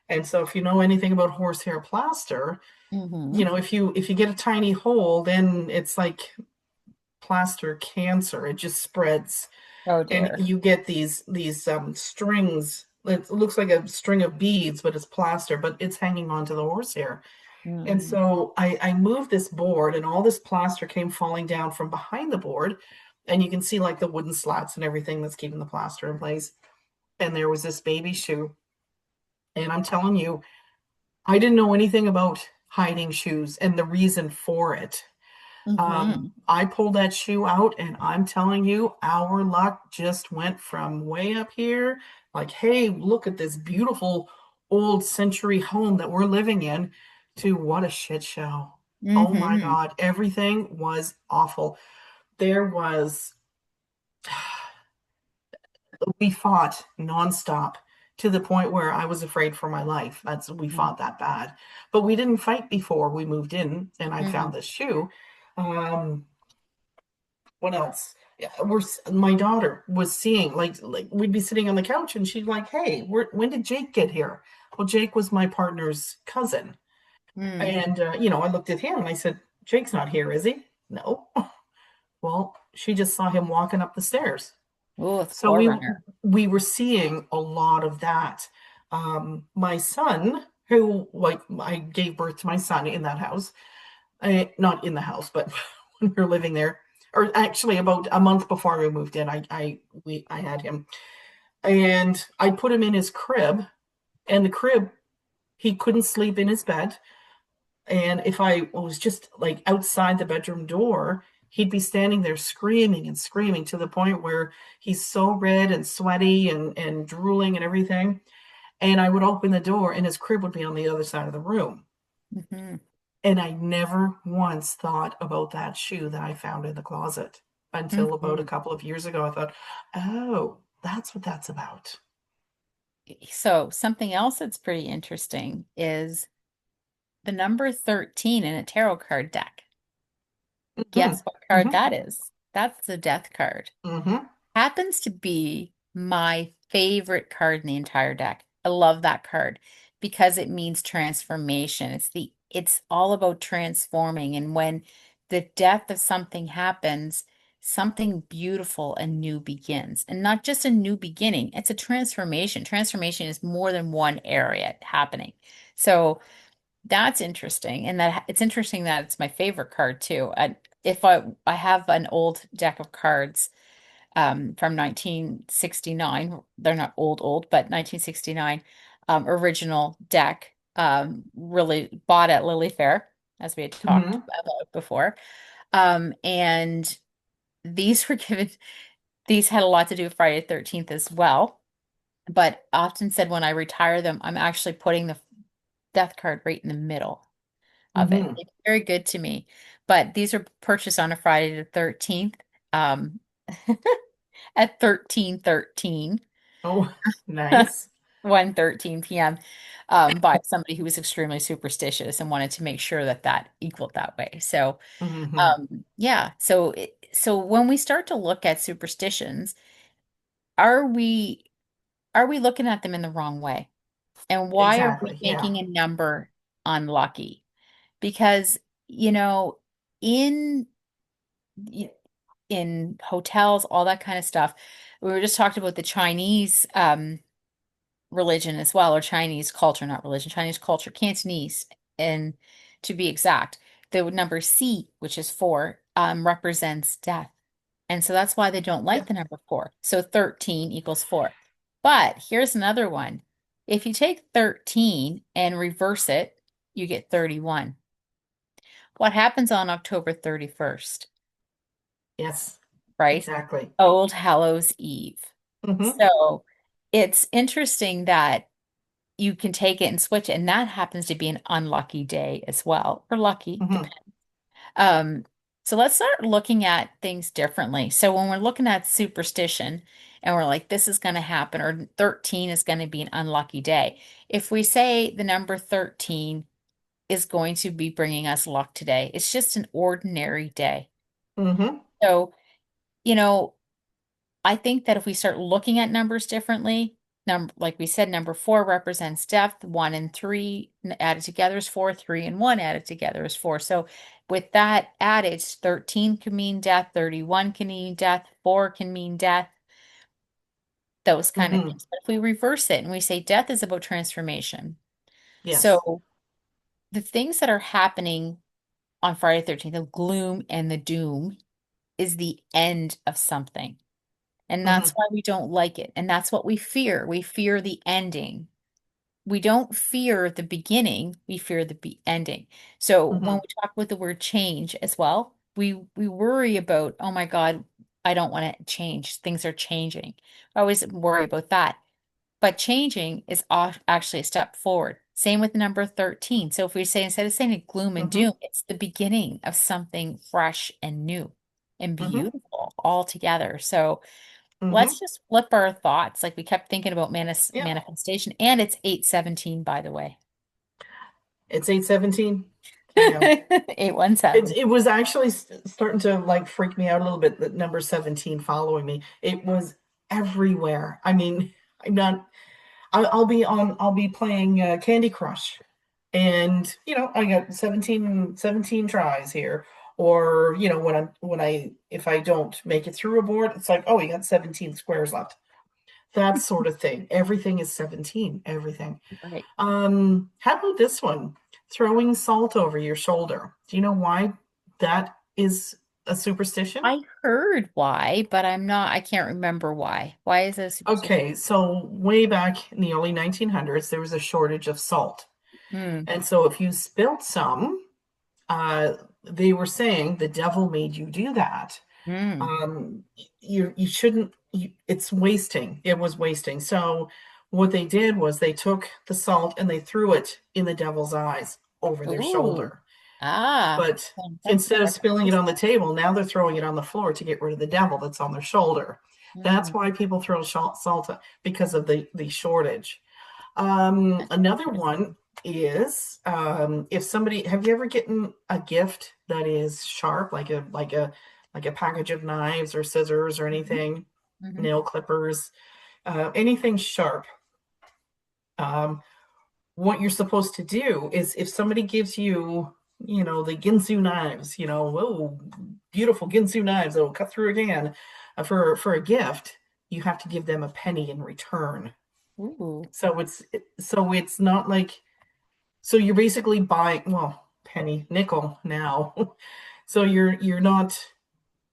And so if you know anything about horsehair plaster, Mhm. if you get a tiny hole, then it's like plaster cancer. It just spreads, Oh and dear. you get these strings. It looks like a string of beads, but it's plaster, but it's hanging onto the horsehair. And Mhm. so I moved this board, and all this plaster came falling down from behind the board. And you can see like the wooden slats and everything that's keeping the plaster in place. And there was this baby shoe. And I'm telling you, I didn't know anything about hiding shoes and the reason for it. Mhm. I pulled that shoe out, and I'm telling you, our luck just went from way up here, like, hey, look at this beautiful old century home that we're living in, to what a shit show. Oh my Mhm. God, everything was awful. There was, we fought nonstop to the point where I was afraid for my life. We Mhm. fought that bad. But we didn't fight before we moved in and I found Mhm. this shoe. Um, what else? Yeah, my daughter was seeing like we'd be sitting on the couch and she'd like, "Hey, when did Jake get here?" Well, Jake was my partner's cousin. Mm. And I looked at him and I said, "Jake's not here, is he?" No. Well, she just saw him walking up the stairs. Ooh, the So we forerunner. we were seeing a lot of that. My son, who like I gave birth to my son in that house, not in the house, but when we were living there, or actually about a month before we moved in, I had him, and I put him in his crib, and the crib he couldn't sleep in his bed, and if I was just like outside the bedroom door, he'd be standing there screaming and screaming to the point where he's so red and sweaty and drooling and everything. And I would open the door and his crib would be on the other side of the room. Mhm. And I never once thought about that shoe that I found in the closet until about a Mhm. couple of years ago. I thought, oh, that's what that's about. So something else that's pretty interesting is the number 13 in a tarot card deck. Hmm. Guess what card Hmm. that is? That's the death card. Hmm. Happens to be my favorite card in the entire deck. I love that card because it means transformation. It's all about transforming, and when the death of something happens, something beautiful and new begins. And not just a new beginning, it's a transformation. Transformation is more than one area happening. So that's interesting. And that it's interesting that it's my favorite card too. If I have an old deck of cards from 1969. They're not old, but 1969 original deck, really bought at Lily Fair, as we had talked Hmm. about before. And these were given, these had a lot to do with Friday the 13th as well. But often said when I retire them, I'm actually putting the death card right in the middle of it. Hmm. It's very good to me. But these are purchased on a Friday the 13th. Um, at 13:13, Oh, nice. 1:13 p.m. By somebody who was extremely superstitious and wanted to make sure that that equaled that way. So, Hmm. yeah. So when we start to look at superstitions, are we are we looking at them in the wrong way? And why are we Exactly. Yeah. making a number unlucky? Because you know, in in hotels, all that kind of stuff. We were just talking about the Chinese religion as well, or Chinese culture, not religion, Chinese culture, Cantonese, and to be exact, the number C, which is four, represents death. And so that's why they don't Yeah. like the number four. So 13 equals four. But here's another one. If you take 13 and reverse it, you get 31. What happens on October 31st, Yes. right? Exactly. Old Hallows Eve. Hmm. So it's interesting that you can take it and switch it, and that happens to be an unlucky day as well, or lucky, Hmm. depends. Um, so let's start looking at things differently. So when we're looking at superstition and we're like, this is going to happen, or 13 is going to be an unlucky day. If we say the number 13 is going to be bringing us luck today, it's just an ordinary day. Hmm. So, you know, I think that if we start looking at numbers differently, like we said, number four represents death, one and three added together is four, three and one added together is four. So with that added, 13 can mean death, 31 can mean death, four can mean death, those kind of Hmm. things. But if we reverse it and we say death is about transformation. Yes. So the things that are happening on Friday the 13th, the gloom and the doom, is the end of something. And that's Hmm. why we don't like it. And that's what we fear. We fear the ending. We don't fear the beginning, we fear the ending. So when we Hmm. talk about the word change as well, we worry about, oh my God, I don't want to change. Things are changing. I always worry about that. But changing is actually a step forward. Same with the number 13. So if we say, instead of saying gloom and Hmm. doom, it's the beginning of something fresh and new and Hmm. beautiful all together. So let's Hmm. just flip our thoughts. Like we kept thinking about Yeah. manifestation, and it's 8:17, by the way. It's 8:17. I know. It 8:17. it was actually starting to like freak me out a little bit that number 17 following me. It was everywhere. I mean, I'm not I'll be playing Candy Crush, and I got 17 tries here. Or when I if I don't make it through a board, it's like, oh, you got 17 squares left. That sort of thing. Everything is 17, everything. Right. How about this one? Throwing salt over your shoulder. Do you know why that is a superstition? I heard why, but I can't remember why. Why is it a superstition? Okay, so way back in the early 1900s, there was a shortage of salt. Hmm. And so if you spilt some, they were saying the devil made you do that. Hmm. You shouldn't, it's wasting. It was wasting. So what they did was they took the salt and they threw it in the devil's eyes over their Ooh. shoulder. Ah. But That's instead of clever. spilling it on the table, now they're throwing it on the floor to get rid of the devil that's on their shoulder. That's Hmm. why people throw salt, because of the shortage. That's Another interesting. one is, if somebody, have you ever gotten a gift that is sharp, like a package of knives or scissors or Hmm. anything, Hmm. nail clippers, anything sharp? Um, what you're supposed to do is, if somebody gives you, the Ginsu knives, whoa, beautiful Ginsu knives that will cut through again, for a gift, you have to give them a penny in return. Ooh. So it's not like, so you're basically buying, well, penny, nickel now. So you're not,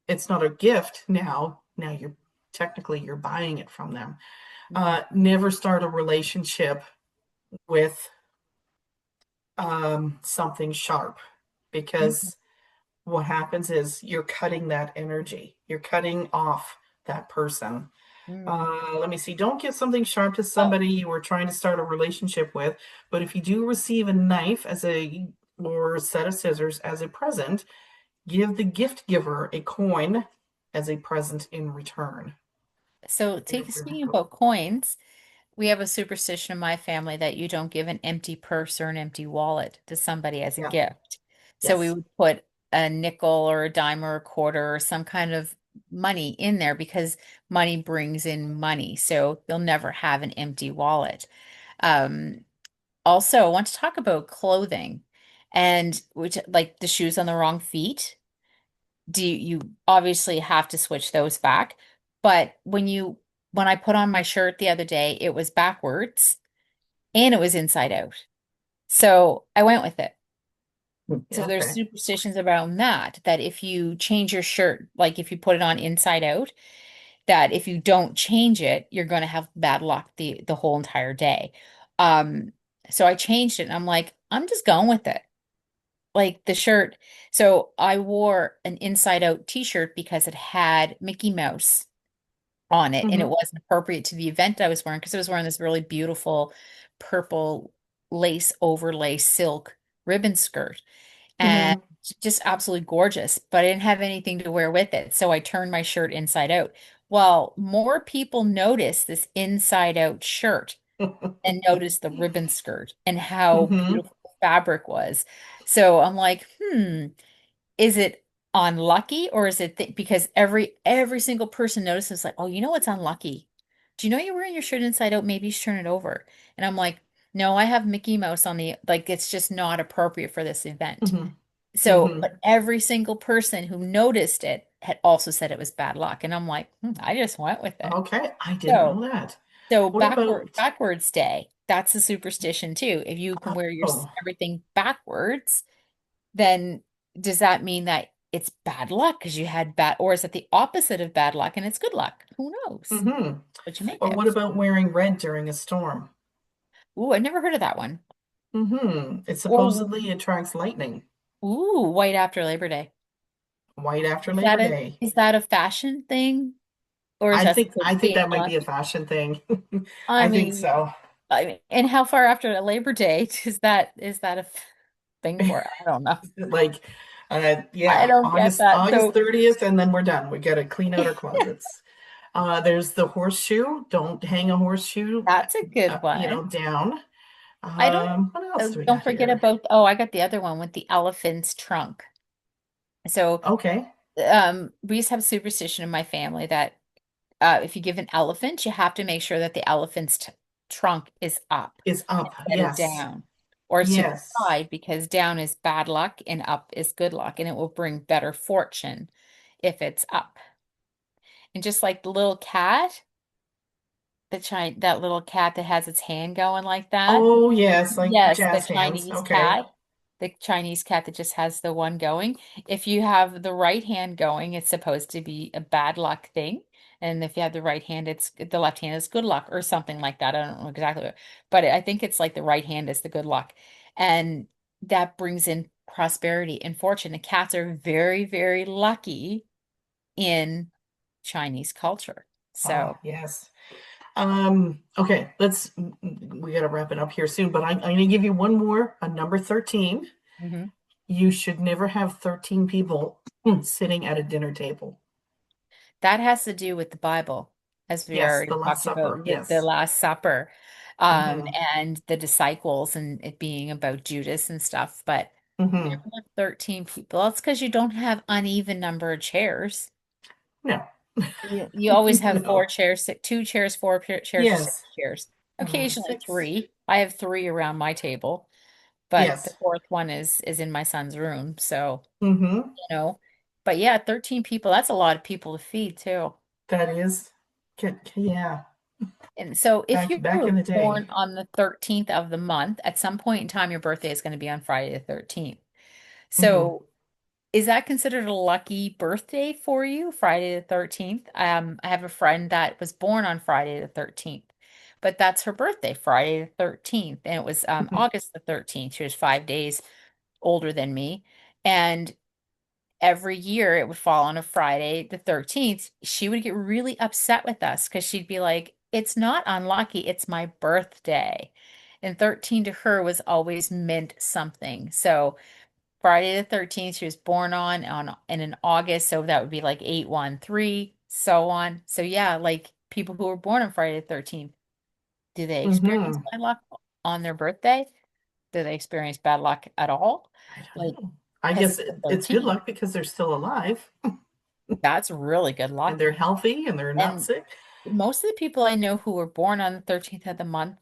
it's not a gift now. Now you're buying it from them. Hmm. Never start a relationship with something sharp, Hmm. because what happens is you're cutting that energy. You're cutting off that person. Hmm. Let me see. Don't give something sharp to Oh, somebody you are trying to start a relationship with. But if you do receive a knife or a set of scissors as a present, give the gift giver a coin as a present in return. so Very speaking cool. about coins, we have a superstition in my family that you don't give an empty purse or an empty wallet to somebody as a Yeah. gift. So we Yes. would put a nickel or a dime or a quarter or some kind of money in there because money brings in money. So you'll never have an empty wallet. Um, Also, I want to talk about clothing. and which like the shoes on the wrong feet. Do you obviously have to switch those back? But when I put on my shirt the other day, it was backwards and it was inside out. So I went with it. So Yeah, there's okay. superstitions around that, that if you change your shirt, like if you put it on inside out, that if you don't change it, you're going to have bad luck the whole entire day. Um, so I changed it and I'm like, I'm just going with it. Like the shirt. So I wore an inside out t-shirt because it had Mickey Mouse on it and it Hmm. wasn't appropriate to the event I was wearing because I was wearing this really beautiful purple lace overlay silk ribbon skirt and Hmm. just absolutely gorgeous, but I didn't have anything to wear with it. So I turned my shirt inside out. Well, more people noticed this inside out shirt and noticed the ribbon skirt and how Hmm. beautiful the fabric was. So I'm like, is it unlucky or is it because every single person notices like, oh, you know what's unlucky? Do you know you're wearing your shirt inside out? Maybe you should turn it over. And I'm like, no, I have Mickey Mouse on the like it's just not appropriate for this event. Hmm. So, Hmm. but every single person who noticed it had also said it was bad luck. And I'm like, I just went with it. Okay, I didn't know So, that. so What about, backwards day, that's a superstition too. If you can wear your oh, everything backwards, then does that mean that it's bad luck because you had bad, or is it the opposite of bad luck and it's good luck? Who knows hmm. what you make Or it? what about wearing red during a storm? Ooh, I never heard of that one. It Or supposedly attracts lightning. white after Labor Day. White after Labor Day. Is that a fashion thing, or is that supposed I to think be that might be a unlucky? fashion thing. I I think mean, so. and how far after Labor Day is that a thing for? I don't know. Like, I yeah, don't get that. August So 30th, and then we're done. We got to clean out our closets. There's the horseshoe. Don't hang a horseshoe, that's a good one. down. I don't What else do we don't got forget here? about, oh, I got the other one with the elephant's trunk. So Okay, we used to have a superstition in my family that if you give an elephant, you have to make sure that the elephant's trunk is up it's up. instead of Yes, down, or to the yes. side, because down is bad luck and up is good luck, and it will bring better fortune if it's up. And just like the little cat, that little cat that has its hand going like that. Oh, yes, like Yes, jazz hands. Okay. the Chinese cat that just has the one going. If you have the right hand going, it's supposed to be a bad luck thing. And if you have the right hand, it's the left hand is good luck or something like that. I don't know exactly, but I think it's like the right hand is the good luck. And that brings in prosperity and fortune. The cats are very, very lucky in Chinese culture. Ah, So, yes. Okay, we got to wrap it up here soon, but I'm going to give you one more, a number 13. mhm. You should never have 13 people sitting at a dinner table. That has to do with the Bible, as we Yes, the already Last talked about Supper. the Yes. Last Supper, Hmm. and the disciples and it being about Judas and stuff. But never Hmm. have 13 people. That's because you don't have uneven number of chairs. No, You always have four no. chairs, two chairs, chairs, or six Yes. chairs. Occasionally Six. three. I have three around my table, but the Yes. fourth one is in my son's room. So, Hmm. you know, but yeah, 13 people, that's a lot of people to feed too. That is, yeah, And so if you back were in the day. born on the 13th of the month, at some point in time, your birthday is going to be on Friday the 13th. Hmm. So is that considered a lucky birthday for you, Friday the 13th? I have a friend that was born on Friday the 13th, but that's her birthday, Friday the 13th. And it was August the 13th. She was 5 days older than me. And every year it would fall on a Friday, the 13th, she would get really upset with us because she'd be like, it's not unlucky, it's my birthday. And 13 to her was always meant something. So Friday the 13th, she was born on and in August, so that would be like 813, so on. So yeah, like people who were born on Friday the 13th, do they experience Hmm. bad luck on their birthday? Do they experience bad luck at all? I don't Like, know. I because guess it's the it's good 13th. luck because they're still alive That's really good and luck. they're healthy and they're not And sick. most of the people I know who were born on the 13th of the month,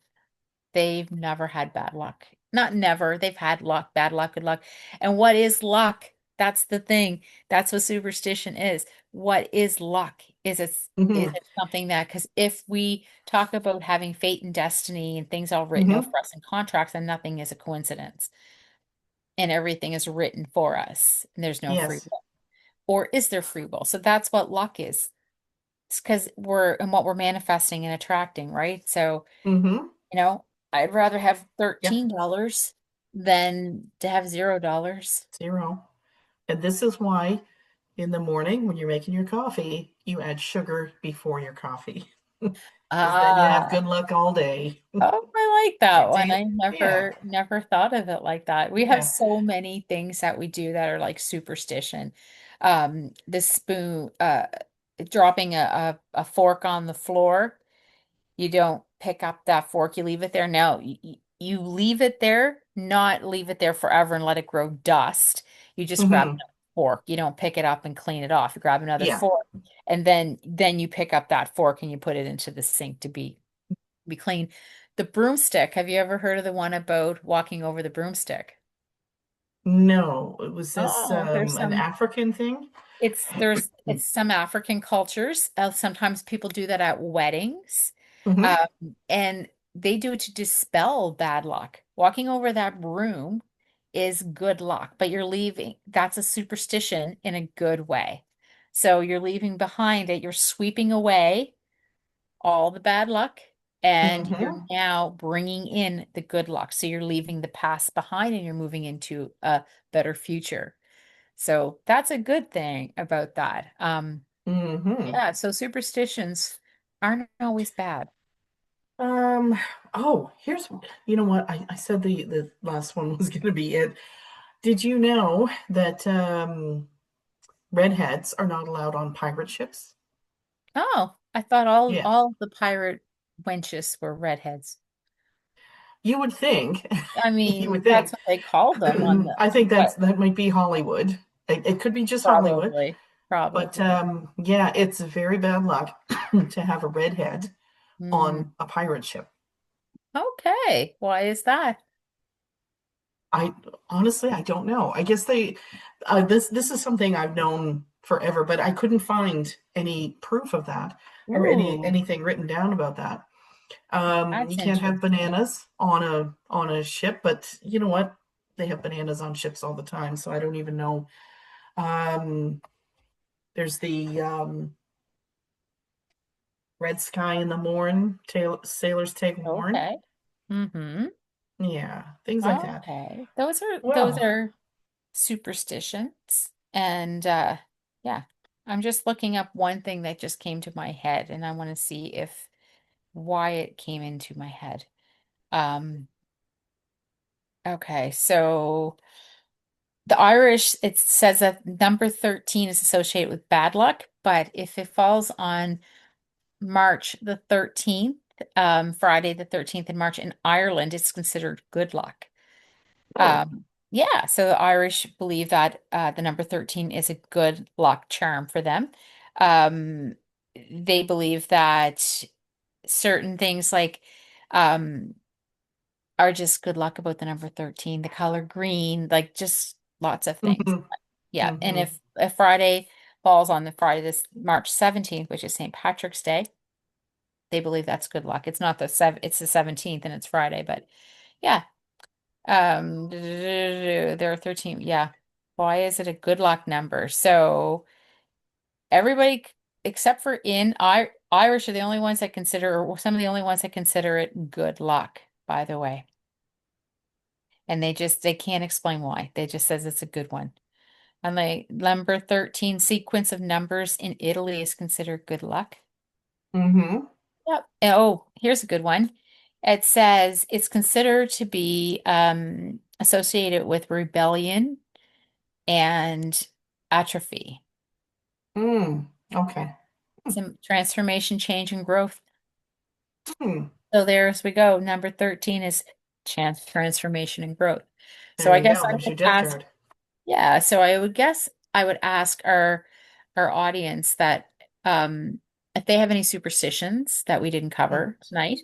they've never had bad luck Not never. They've had luck, bad luck, good luck. And what is luck? That's the thing. That's what superstition is. What is luck? Is Hmm. it something that, because if we talk about having fate and destiny and things all written out Hmm. for us in contracts, then nothing is a coincidence and everything is written for us and there's no free Yes. will. Or is there free will? So that's what luck is. It's because we're and what we're manifesting and attracting, right? So, Hmm. you know, I'd rather have Yeah. $13 than to have $0. Zero. And this is why in the morning when you're making your coffee, you add sugar before your coffee. Because then you have Ah, good luck all day. oh, I like that Can't one. take, I yeah, never thought of it like that. We have yeah. so many things that we do that are like superstition. The spoon, dropping a fork on the floor. You don't pick up that fork, you leave it there. No, you leave it there, not leave it there forever and let it grow dust. You just grab Hmm. another fork. You don't pick it up and clean it off. You grab another Yeah. fork and then you pick up that fork and you put it into the sink to be clean. The broomstick, have you ever heard of the one about walking over the broomstick? No, was this Oh, there's an some African thing? it's some African cultures. Sometimes people do that at weddings. Hmm. Um, and they do it to dispel bad luck. Walking over that broom is good luck, but you're leaving. That's a superstition in a good way. So you're leaving behind it, you're sweeping away all the bad luck, and you're Hmm. now bringing in the good luck. So you're leaving the past behind and you're moving into a better future. So that's a good thing about that. Hmm. Yeah, so superstitions aren't always bad. Um, oh, here's, you know what? I said the last one was going to be it. Did you know that redheads are not allowed on pirate ships? Oh, I thought all Yeah, all the pirate wenches were redheads. you would think. I You would mean, that's think. what they called them on the I think what? that might be Hollywood. It could be just Hollywood, Probably, but probably. yeah, it's very bad luck to have a redhead Hmm. on a pirate ship. Okay, why is that? I honestly, I don't know. I guess they this is something I've known forever, but I couldn't find any proof of that or Ooh, anything written down about that. You that's can't have interesting. bananas on a ship, but you know what? They have bananas on ships all the time, so I don't even know. Um, there's the red sky in the morn, sailors take warn. Okay. Mm-hmm. Yeah, things like that. Okay. Those Well, are superstitions. And yeah, I'm just looking up one thing that just came to my head and I want to see if why it came into my head. Um, okay, so the Irish, it says that number 13 is associated with bad luck, but if it falls on March the 13th, Friday the 13th in March in Ireland, it's considered good luck. oh, Yeah, so the Irish believe that the number 13 is a good luck charm for them. Um, they believe that certain things like um, are just good luck about the number 13, the color green, like just lots of things. hmm, Yeah, and hmm, if Friday falls on the Friday this March 17th, which is St. Patrick's Day, they believe that's good luck. It's not the seven, it's the 17th and it's Friday, but yeah. There are 13. Yeah. Why is it a good luck number? So everybody except for in Irish are the only ones that consider, or some of the only ones that consider it good luck, by the way. And they can't explain why. They just says it's a good one. And the number 13 sequence of numbers in Italy is considered good luck. hmm. Yep. Oh, here's a good one. It says it's considered to be associated with rebellion and atrophy. Mm, okay. Some transformation, change, and growth. Hmm. So there's we go. Number 13 is chance, transformation, and growth. So There I you guess go. I There's would your death ask, card. yeah, so I would guess I would ask our audience that if they have any superstitions that we didn't Mm, cover tonight,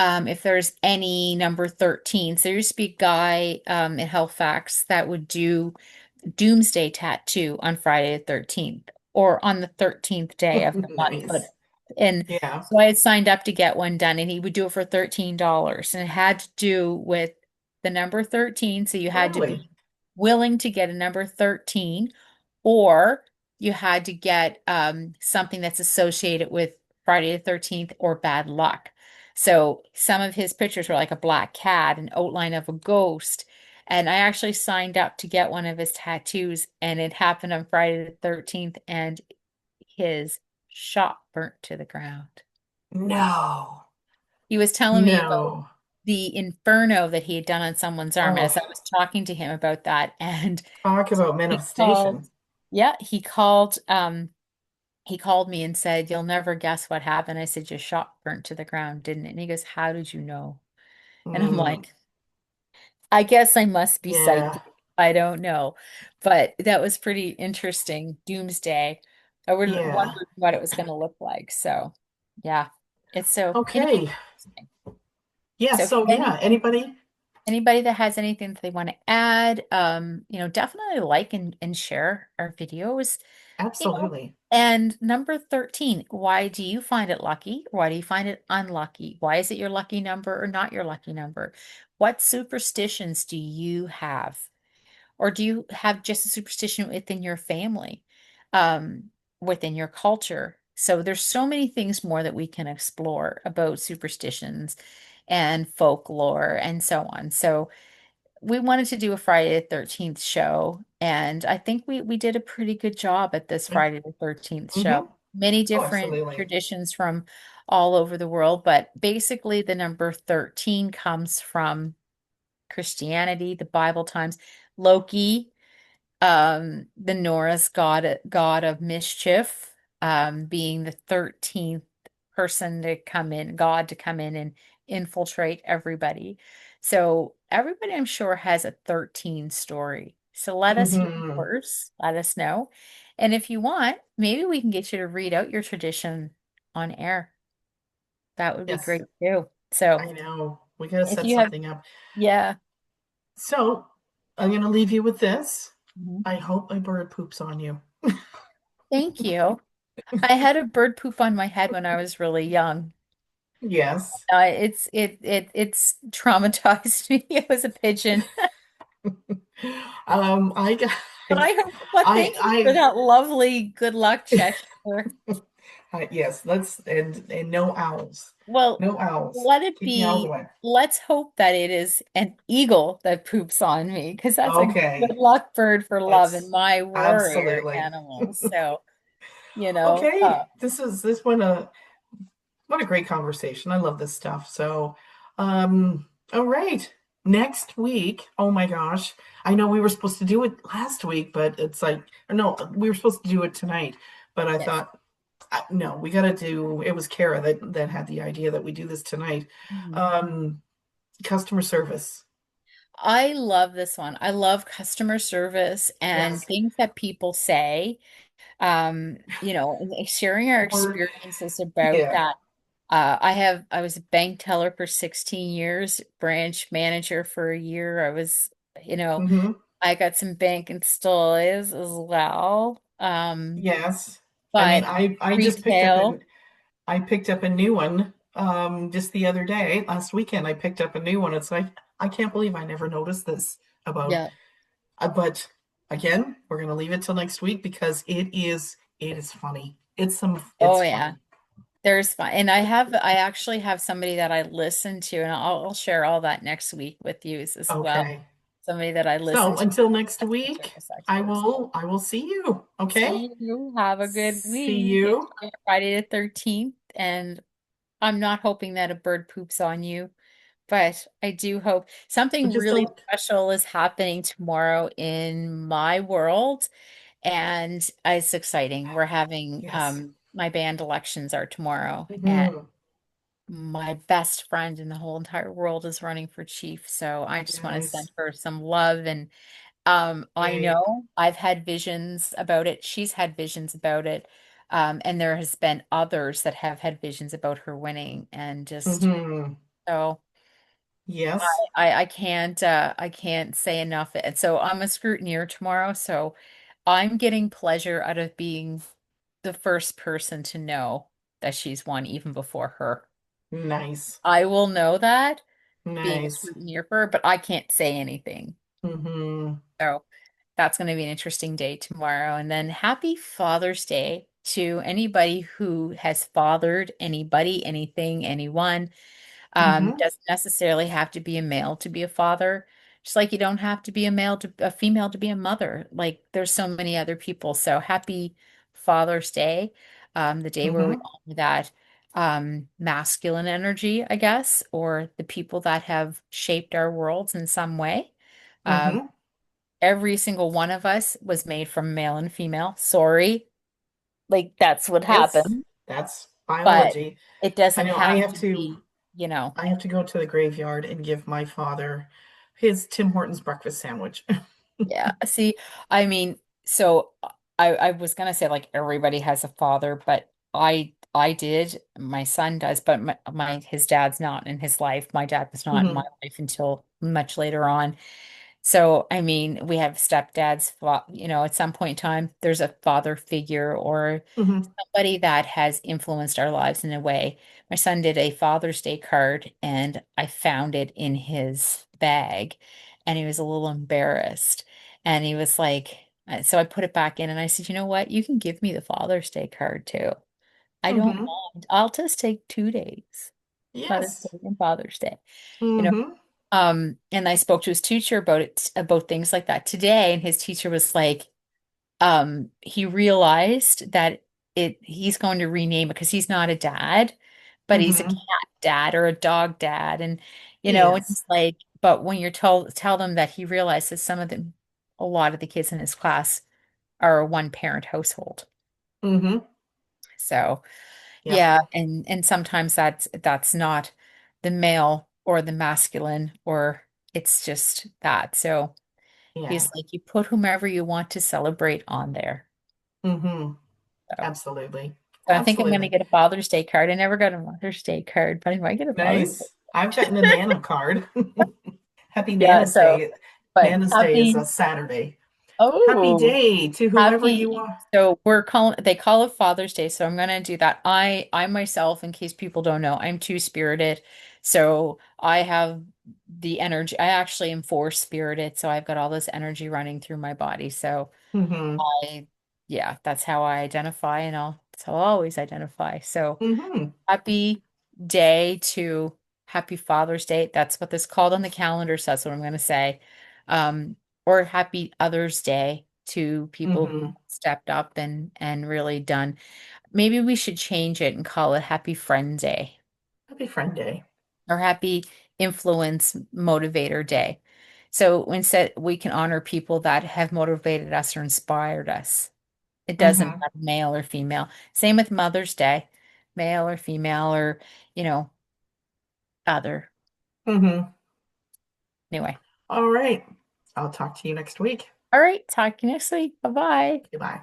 if there's any number 13. So there used to be a guy in Halifax that would do doomsday tattoo on Friday the 13th or on the 13th day of the month. Nice. But and Yeah. so I had signed up to get one done and he would do it for $13 and it had to do with the number 13. So you had to Really? be willing to get a number 13 or you had to get something that's associated with Friday the 13th or bad luck. So some of his pictures were like a black cat, an outline of a ghost. And I actually signed up to get one of his tattoos, and it happened on Friday the 13th, and his shop burnt to the ground. No. He was telling me about No. the inferno that he had done on someone's arm as I Oh, was talking to him about that. And talk so about he called, manifestation. yeah, he called me and said, "You'll never guess what happened." I said, "Your shop burnt to the ground, didn't it?" And he goes, "How did you know?" And I'm Mm, like, I guess I must be yeah. psychic. I don't know. But that was pretty interesting. Doomsday. I would Yeah. wondered what it was going to look like. So, yeah. It's so Okay. interesting. Yeah. So, if So, yeah. Anybody? anybody that has anything that they want to add, definitely like and share our videos, you know. Absolutely. And number 13, why do you find it lucky? Why do you find it unlucky? Why is it your lucky number or not your lucky number? What superstitions do you have? Or do you have just a superstition within your family, within your culture? So there's so many things more that we can explore about superstitions and folklore and so on. So we wanted to do a Friday the 13th show, and I think we did a pretty good job at this Friday the 13th show. Mm-hmm. Many Oh, different absolutely. traditions from all over the world, but basically the number 13 comes from Christianity, the Bible times. Loki, the Norse god of mischief, being the 13th person to come in, God to come in and infiltrate everybody. So everybody, I'm sure, has a 13 story. So let us hear Mm-hmm. yours. Let us know. And if you want, maybe we can get you to read out your tradition on air. That would be Yes. great too. So I know. We got to if set you have, something up. yeah, So, I'm going to leave you with this. mhm. I hope my bird poops on you. Thank you. I had a bird poop on my head when I was really young. Yes. It's traumatized me. It was a pigeon. I got, But I hope, but thank you for I, that lovely good luck gesture. yes, and no owls. Well, No owls. let it Keep the owls be. away. Let's hope that it is an eagle that poops on me, because that's a good Okay. luck bird for love and Let's my warrior absolutely. animal. So, Okay. This one what a great conversation. I love this stuff. So, all right. Next week, oh my gosh. I know we were supposed to do it last week, but it's like, no, we were supposed to do it tonight. But I yes. thought, no, we got to do, it was Kara that had the idea that we do this tonight. Mhm. Um, Customer service. I love this one. I love customer service and Yes. things that people say. And sharing our Or, experiences about yeah. that. I was a bank teller for 16 years, branch manager for a year. you know, Hmm. I got some bank and still is as well. Yes. I mean, But I just picked up retail, an I picked up a new one just the other day, last weekend. I picked up a new one. It's like I can't believe I never noticed this about. yeah. But again, we're gonna leave it till next week because it is funny. Oh It's yeah. funny. There's fun. And I actually have somebody that I listen to, and I'll share all that next week with you as well. Okay. Somebody that I listen So to, until next customer week, service I experts. will I will see you. Okay. See you. Have a good See week. you. Enjoy Friday the 13th. And I'm not hoping that a bird poops on you, but I do hope something Just really don't. special is happening tomorrow in my world. And it's exciting. We're having Yes. my band elections are tomorrow, and Hmm. my best friend in the whole entire world is running for chief. So I just want to Nice. send her some love and I Great. know I've had visions about it. She's had visions about it. And there has been others that have had visions about her winning and just Hmm. So Yes. I can't say enough. And so I'm a scrutineer tomorrow, so I'm getting pleasure out of being the first person to know that she's won even before her. Nice. I will know that being a Nice. scrutineer for her, but I can't say anything. Mm-hmm. So that's going to be an interesting day tomorrow. And then happy Father's Day to anybody who has fathered anybody, anything, anyone. Mm-hmm. Doesn't necessarily have to be a male to be a father. Just like you don't have to be a female to be a mother. Like there's so many other people. So happy Father's Day, the day where we Mm-hmm. honor that masculine energy, I guess, or the people that have shaped our worlds in some way. Um, Mm-hmm. every single one of us was made from male and female. Sorry, like that's what It's happened, that's but biology. it I doesn't know have to be, you know. I have to go to the graveyard and give my father his Tim Hortons breakfast sandwich. Yeah. See, I mean, so I was gonna say like everybody has a father, but I did. My son does, but his dad's not in his life. My dad was not in my Hmm. life until much later on. So, I mean, we have stepdads, at some point in time, there's a father figure or Hmm. somebody that has influenced our lives in a way. My son did a Father's Day card and I found it in his bag and he was a little embarrassed. And he was like, so I put it back in and I said, you know what? You can give me the Father's Day card too. I don't Hmm. mind. I'll just take 2 days, Mother's Yes. Day and Father's Day. You know, Hmm. and I spoke to his teacher about it, about things like that today, and his teacher was like, he realized that he's going to rename it because he's not a dad, but he's a cat Hmm. dad or a dog dad, and He and is. he's like, but when you're told tell them that he realizes a lot of the kids in his class are a one parent household. Hmm. So Yep. yeah, and sometimes that's not the male or the masculine, or it's just that. So Yeah. he's like, you put whomever you want to celebrate on there. Hmm. So, Absolutely. so I think I'm going to Absolutely. get a Father's Day card. I never got a Mother's Day card, but I might get a Father's Day. Nice. I've gotten a Nana card. Happy Yeah, Nana's so, Day. but Nana's Day is happy, a Saturday. Happy oh, day to whoever you happy. are. So they call it Father's Day, so I'm going to do that. I myself, in case people don't know, I'm two-spirited. So I have the energy. I actually am four-spirited, so I've got all this energy running through my body. So Hmm. I, yeah, that's how I identify, and that's how I'll always identify. So Hmm. happy day to happy Father's Day. That's what this called on the calendar, so that's what I'm going to say. Or happy Other's Day to people who Hmm. stepped up and really done. Maybe we should change it and call it Happy Friend Day Happy Friend Day. or Happy Influence Motivator Day. So instead, we can honor people that have motivated us or inspired us. It doesn't Hmm. matter male or female. Same with Mother's Day, male or female or, you know, other. Hmm. Anyway. All right. I'll talk to you next week. All right. Talk to you next week. Bye bye. Goodbye.